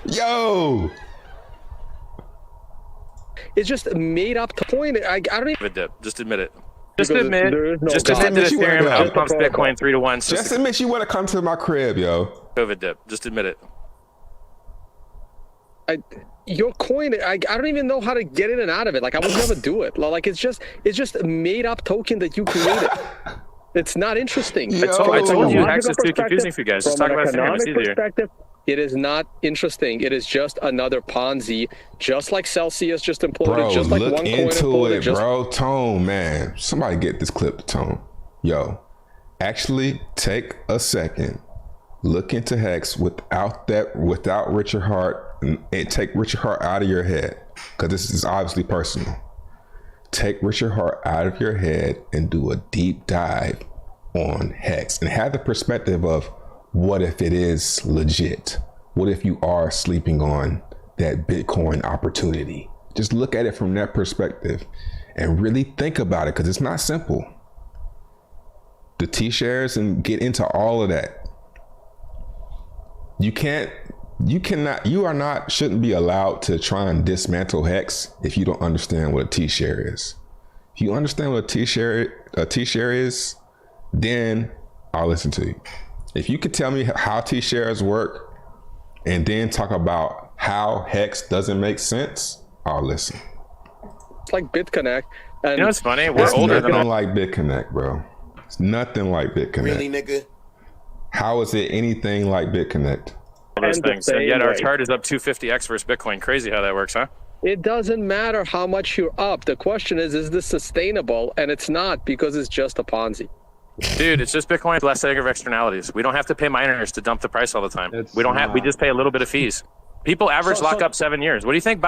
Yo. just made up coin. I don't even. Have a dip. Just admit it. Just admit that Ethereum outpumps Bitcoin 3 to 1. Just admit you want to come to my crib, yo. COVID dip. Just admit it. Your coin, I don't even know how to get in and out of it. Like, I would never do it. Like, it's just a made up token that you created. It's not interesting. I told you Hex is too confusing for you guys. Just talk about Ethereum. It's easier. It is not interesting. It is just another Ponzi, just like Celsius just imploded, Bro, just like look OneCoin into imploded. it, bro. Tone, man. Somebody get this clip to Tone. Yo, actually take a second. Look into Hex without Richard Hart, and take Richard Hart out of your head, because this is obviously personal. Take Richard Hart out of your head and do a deep dive on Hex and have the perspective of, what if it is legit? What if you are sleeping on that Bitcoin opportunity? Just look at it from that perspective and really think about it, because it's not simple. The T-shares, and get into all of that. Shouldn't be allowed to try and dismantle Hex if you don't understand what a T-share is. If you understand what a T-share is, then I'll listen to you. If you could tell me how T-shares work and then talk about how Hex doesn't make sense, I'll listen. It's like BitConnect. And you know what's funny? We're older than nothing like BitConnect, bro. It's nothing like BitConnect. Really, nigga? How is it anything like BitConnect? Those things. And yet our chart is up 250x versus Bitcoin. Crazy how that works, huh? It doesn't matter how much you're up. The question is this sustainable? And it's not, because it's just a Ponzi. Dude, it's just Bitcoin with less negative externalities. We don't have to pay miners to dump the price all the time. We just pay a little bit of fees. People average lock up 7 years. What do you think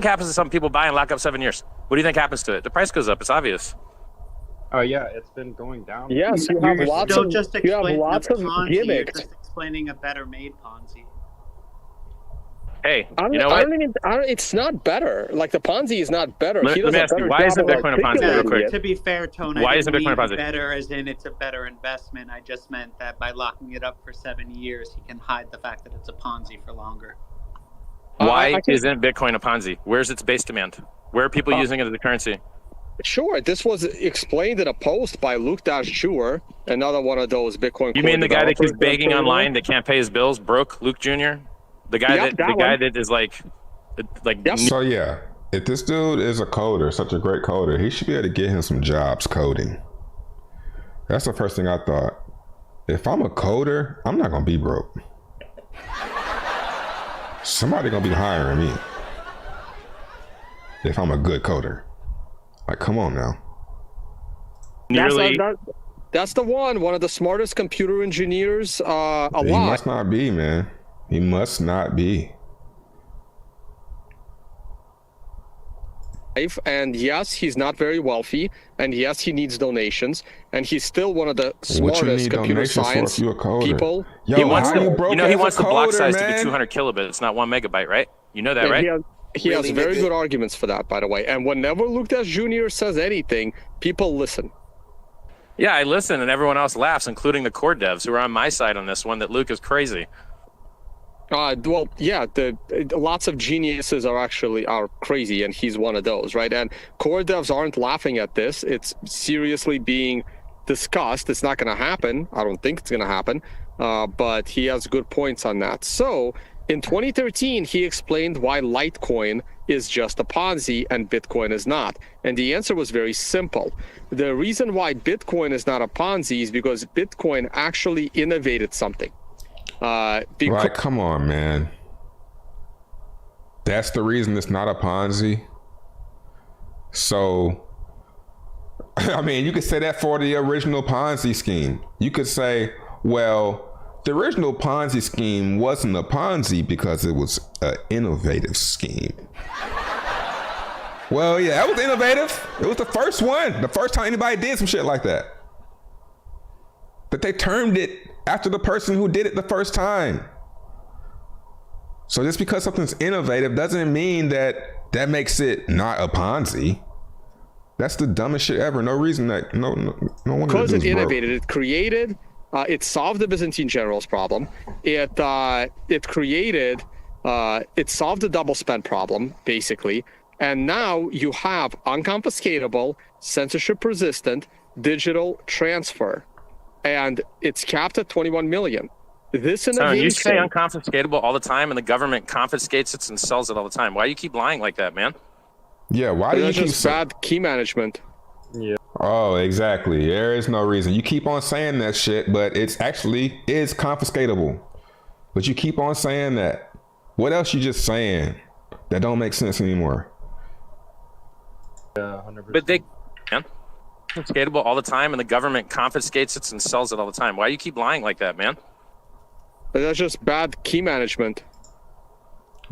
happens to some people buy and lock up 7 years? What do you think happens to it? The price goes up. It's obvious. Oh yeah, it's been going down. Yes, you have lots of gimmicks. You're just explaining a better made Ponzi. Hey, you know what? It's not better. Like, the Ponzi is not better. Let me ask you, why isn't Bitcoin a Ponzi, real quick? To be fair, Tone, why I isn't didn't Bitcoin a mean Ponzi? better as in it's a better investment. I just meant that by locking it up for 7 years, he can hide the fact that it's a Ponzi for longer. Why isn't Bitcoin a Ponzi? Where's its base demand? Where are people using it as a currency? Sure, this was explained in a post by Luke Jewer, another one of those Bitcoin. You mean the guy that keeps begging online that can't pay his bills, broke Luke Jr.? The guy that is like. Yep. So yeah, if this dude is a coder, such a great coder, he should be able to get him some jobs coding. That's the first thing I thought. If I'm a coder, I'm not gonna be broke. Somebody gonna be hiring me if I'm a good coder. Like, come on now. That's the one of the smartest computer engineers alive. He must not be, man. He must not be. And yes, he's not very wealthy, and yes, he needs donations, and he's still one of the smartest computer science people. Yo, he wants the block size man? to be 200 kilobits, not 1 megabyte, right? You know that, right? He has very good arguments for that, by the way. And whenever Luke Jr. says anything, people listen. Yeah, I listen, and everyone else laughs, including the core devs who are on my side on this one, that Luke is crazy. Well, yeah, lots of geniuses are crazy, and he's one of those, right? And core devs aren't laughing at this. It's seriously being discussed. It's not going to happen. I don't think it's going to happen, but he has good points on that. So in 2013, he explained why Litecoin is just a Ponzi and Bitcoin is not. And the answer was very simple. The reason why Bitcoin is not a Ponzi is because Bitcoin actually innovated something. Right, come on, man. That's the reason it's not a Ponzi. So, I mean, you could say that for the original Ponzi scheme. You could say, well, the original Ponzi scheme wasn't a Ponzi because it was an innovative scheme. Well, yeah, that was innovative. It was the first one. The first time anybody did some shit like that. But they termed it after the person who did it the first time. So just because something's innovative doesn't mean that makes it not a Ponzi. That's the dumbest shit ever. No reason that no one. Because it innovated, it created, it solved the Byzantine generals problem. It solved the double spend problem basically. And now you have unconfiscatable, censorship resistant, digital transfer. And it's capped at 21 million. This innovation. So you say unconfiscatable all the time, and the government confiscates it and sells it all the time. Why do you keep lying like that, man? Yeah, why do you keep just bad key management? Yeah. Oh, exactly. There is no reason. You keep on saying that shit, but it's actually is confiscatable. But you keep on saying that. What else you just saying that don't make sense anymore? Yeah, 100%. But they confiscatable all the time, and the government confiscates it and sells it all the time. Why do you keep lying like that, man? But that's just bad key management.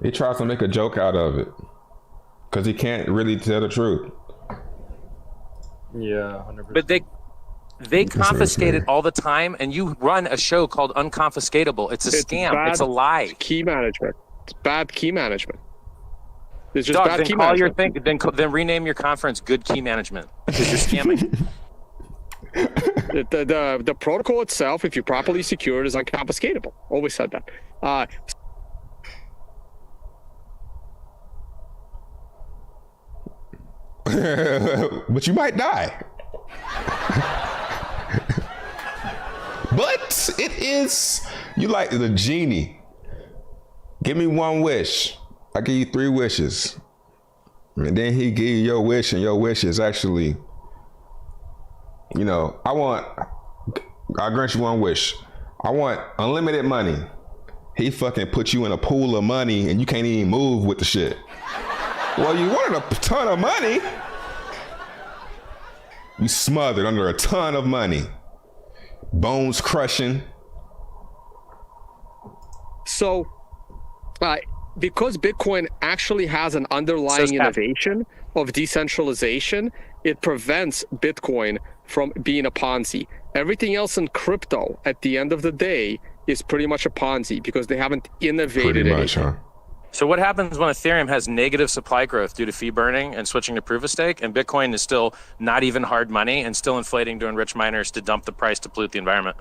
He tries to make a joke out of it because he can't really tell the truth. Yeah, 100%. But they confiscate it all the time, and you run a show called Unconfiscatable. It's a scam. It's a lie. Key management. It's bad key management. It's just Dog, bad then key call management. then rename your conference Good Key Management because you're scamming. The protocol itself, if you properly secure it, is unconfiscatable. Always said that. But you might die. But it is, you like the genie. Give me one wish. I give you 3 wishes. And then he give you your wish, and your wish is actually, you know, I grant you one wish. I want unlimited money. He fucking put you in a pool of money and you can't even move with the shit. Well, you wanted a ton of money. You smothered under a ton of money. Bones crushing. So, because Bitcoin actually has an underlying innovation of decentralization, it prevents Bitcoin from being a Ponzi. Everything else in crypto, at the end of the day, is pretty much a Ponzi because they haven't innovated Pretty much, anything. huh? So what happens when Ethereum has negative supply growth due to fee burning and switching to proof of stake, and Bitcoin is still not even hard money and still inflating to enrich miners to dump the price to pollute the environment?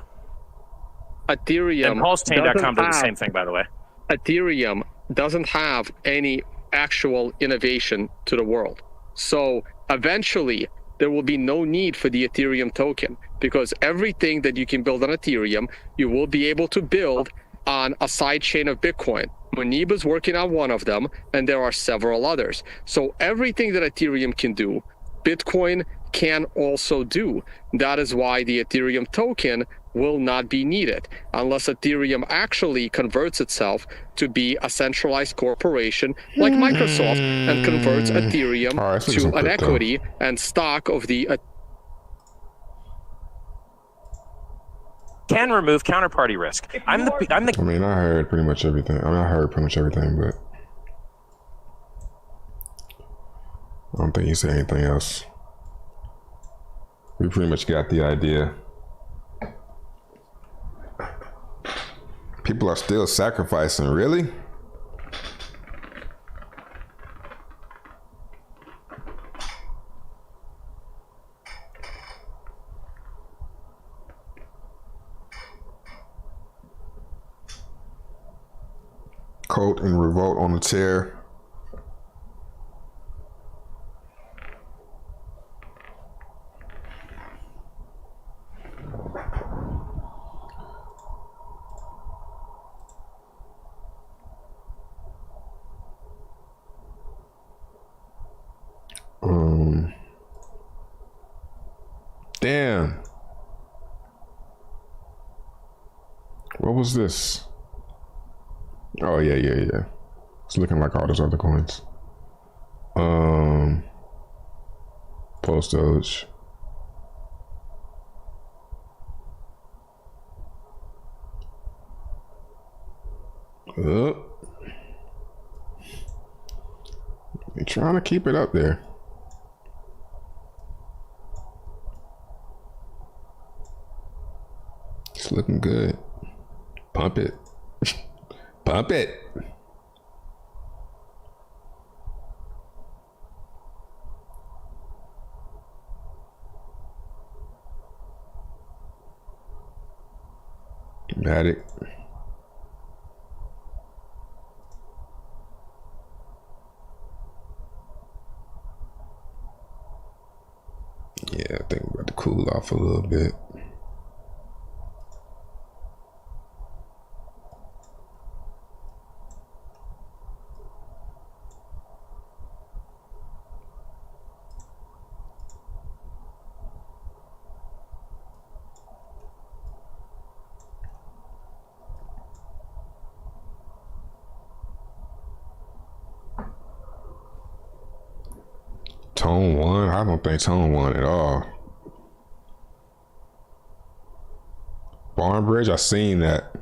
Ethereum and PulseChain.com does the same thing, by the way. Ethereum doesn't have any actual innovation to the world. So eventually, there will be no need for the Ethereum token because everything that you can build on Ethereum, you will be able to build on a sidechain of Bitcoin. Munib is working on one of them, and there are several others. So everything that Ethereum can do, Bitcoin can also do. That is why the Ethereum token will not be needed unless Ethereum actually converts itself to be a centralized corporation like Microsoft and converts Ethereum to an equity and stock of the can remove counterparty risk. I mean, I heard pretty much everything. But I don't think he said anything else. We pretty much got the idea. People are still sacrificing, really? Colt and revolt on the tear. Damn. What was this? Oh, yeah. It's looking like all those other coins. Post Doge. They're trying to keep it up there. It's looking good. Pump it. Pump it. Matic. Yeah, I think we're about to cool off a little bit. Tone won? I don't think Tone won at all. Barnbridge, I seen that.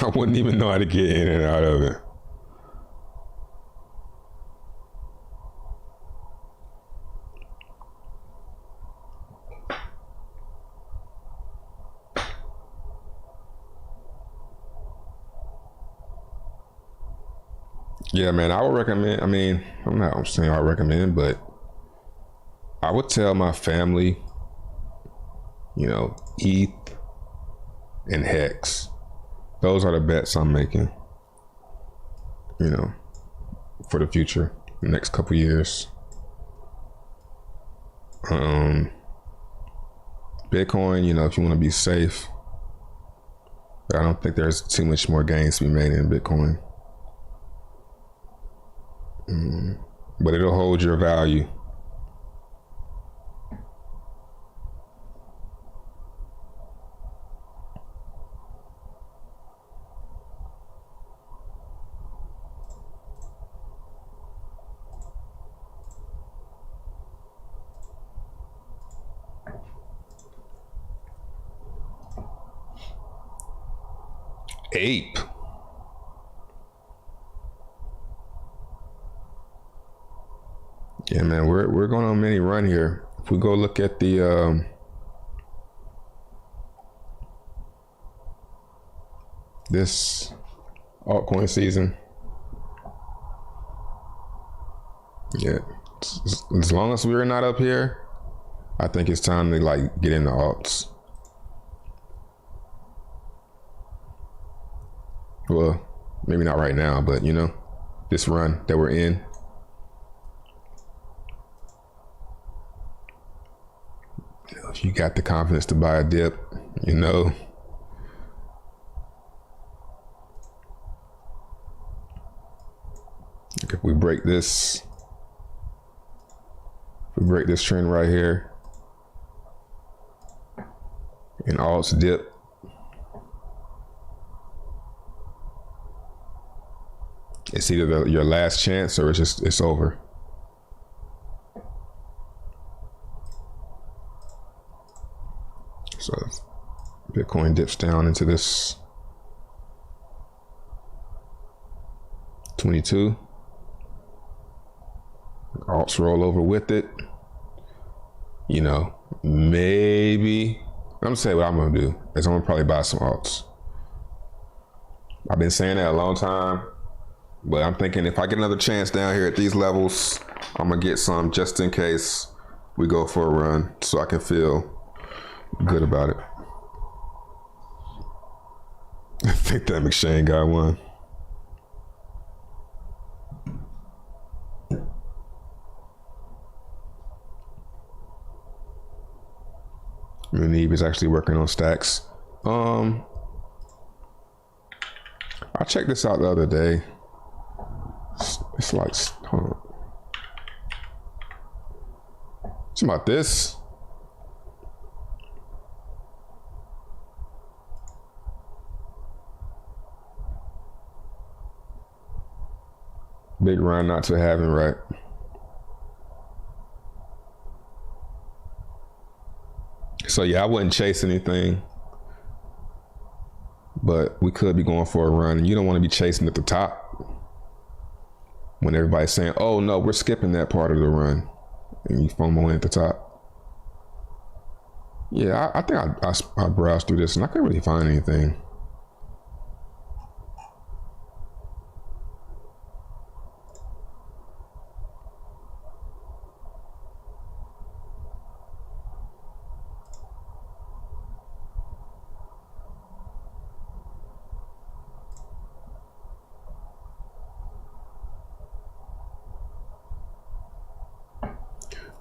I wouldn't even know how to get in and out of it. Yeah, man, I would recommend. I mean, I'm saying I recommend, but I would tell my family, you know, ETH and Hex. Those are the bets I'm making, you know, for the future, the next couple years. Bitcoin, you know, if you want to be safe, but I don't think there's too much more gains to be made in Bitcoin. But it'll hold your value. Ape. Yeah, man, we're going on a mini run here. If we go look at the this altcoin season, yeah, as long as we're not up here, I think it's time to like get into alts. Well, maybe not right now, but you know, this run that we're in. You know, if you got the confidence to buy a dip, you know. If we break this, trend right here, and alts dip, it's either your last chance or it's over. So if Bitcoin dips down into this 22, alts roll over with it, you know, maybe I'm gonna say what I'm gonna do is I'm gonna probably buy some alts. I've been saying that a long time, but I'm thinking if I get another chance down here at these levels, I'm gonna get some just in case we go for a run, so I can feel good about it. I think that McShane guy won. Munib is actually working on stacks. I checked this out the other day. It's like, hold on. It's about this. Big run not to having, right? So yeah, I wouldn't chase anything, but we could be going for a run. You don't want to be chasing at the top when everybody's saying, oh no, we're skipping that part of the run, and you FOMO in at the top. Yeah, I think I browsed through this and I couldn't really find anything.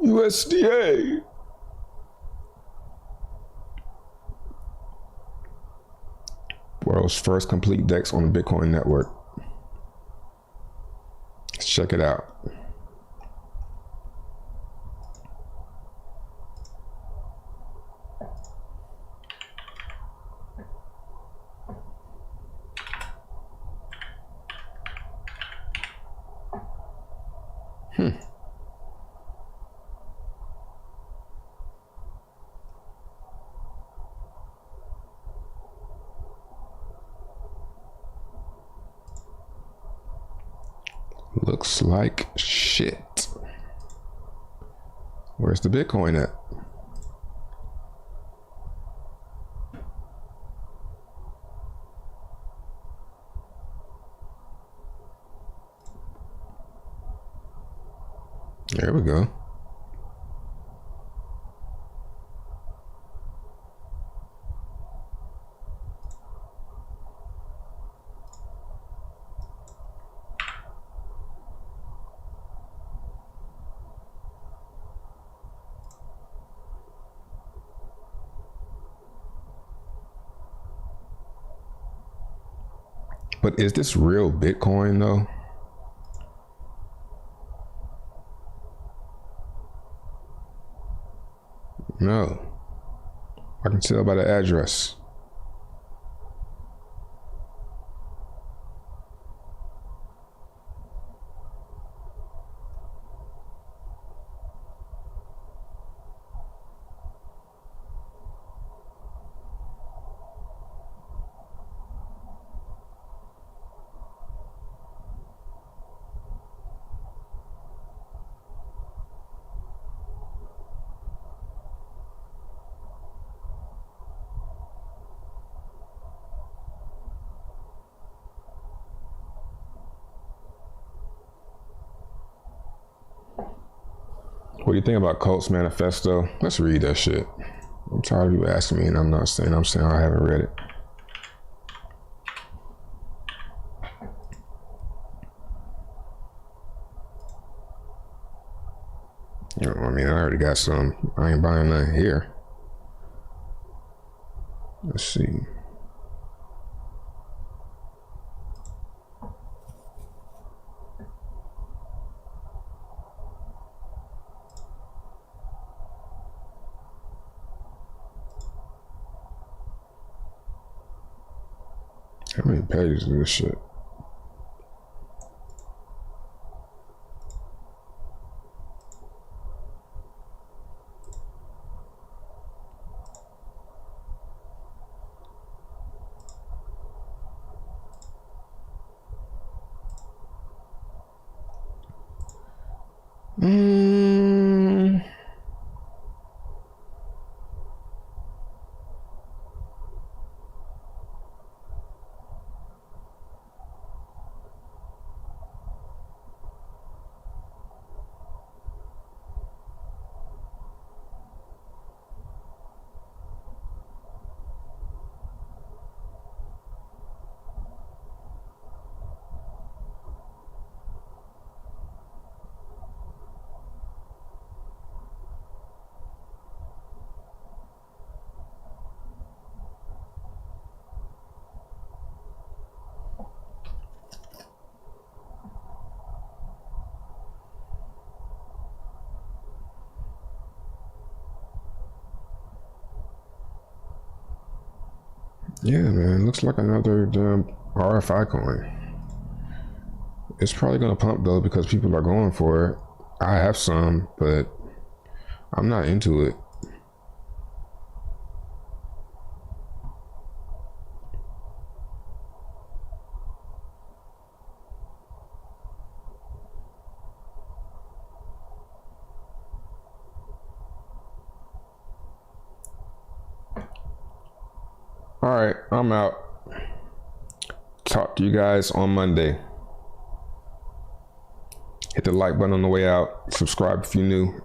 USDA. World's first complete DEX on the Bitcoin network. Let's check it out. Looks like shit. Where's the Bitcoin at? There we go. But is this real Bitcoin though? No. I can tell by the address. What do you think about Colt's manifesto? Let's read that shit. I'm tired of you asking me and I'm saying I haven't read it. You know, I mean, I already got some. I ain't buying none here. Let's see. How many pages is this shit? Yeah, man, looks like another damn RFI coin. It's probably gonna pump though because people are going for it. I have some, but I'm not into it. All right, I'm out. Talk to you guys on Monday. Hit the like button on the way out. Subscribe if you're new.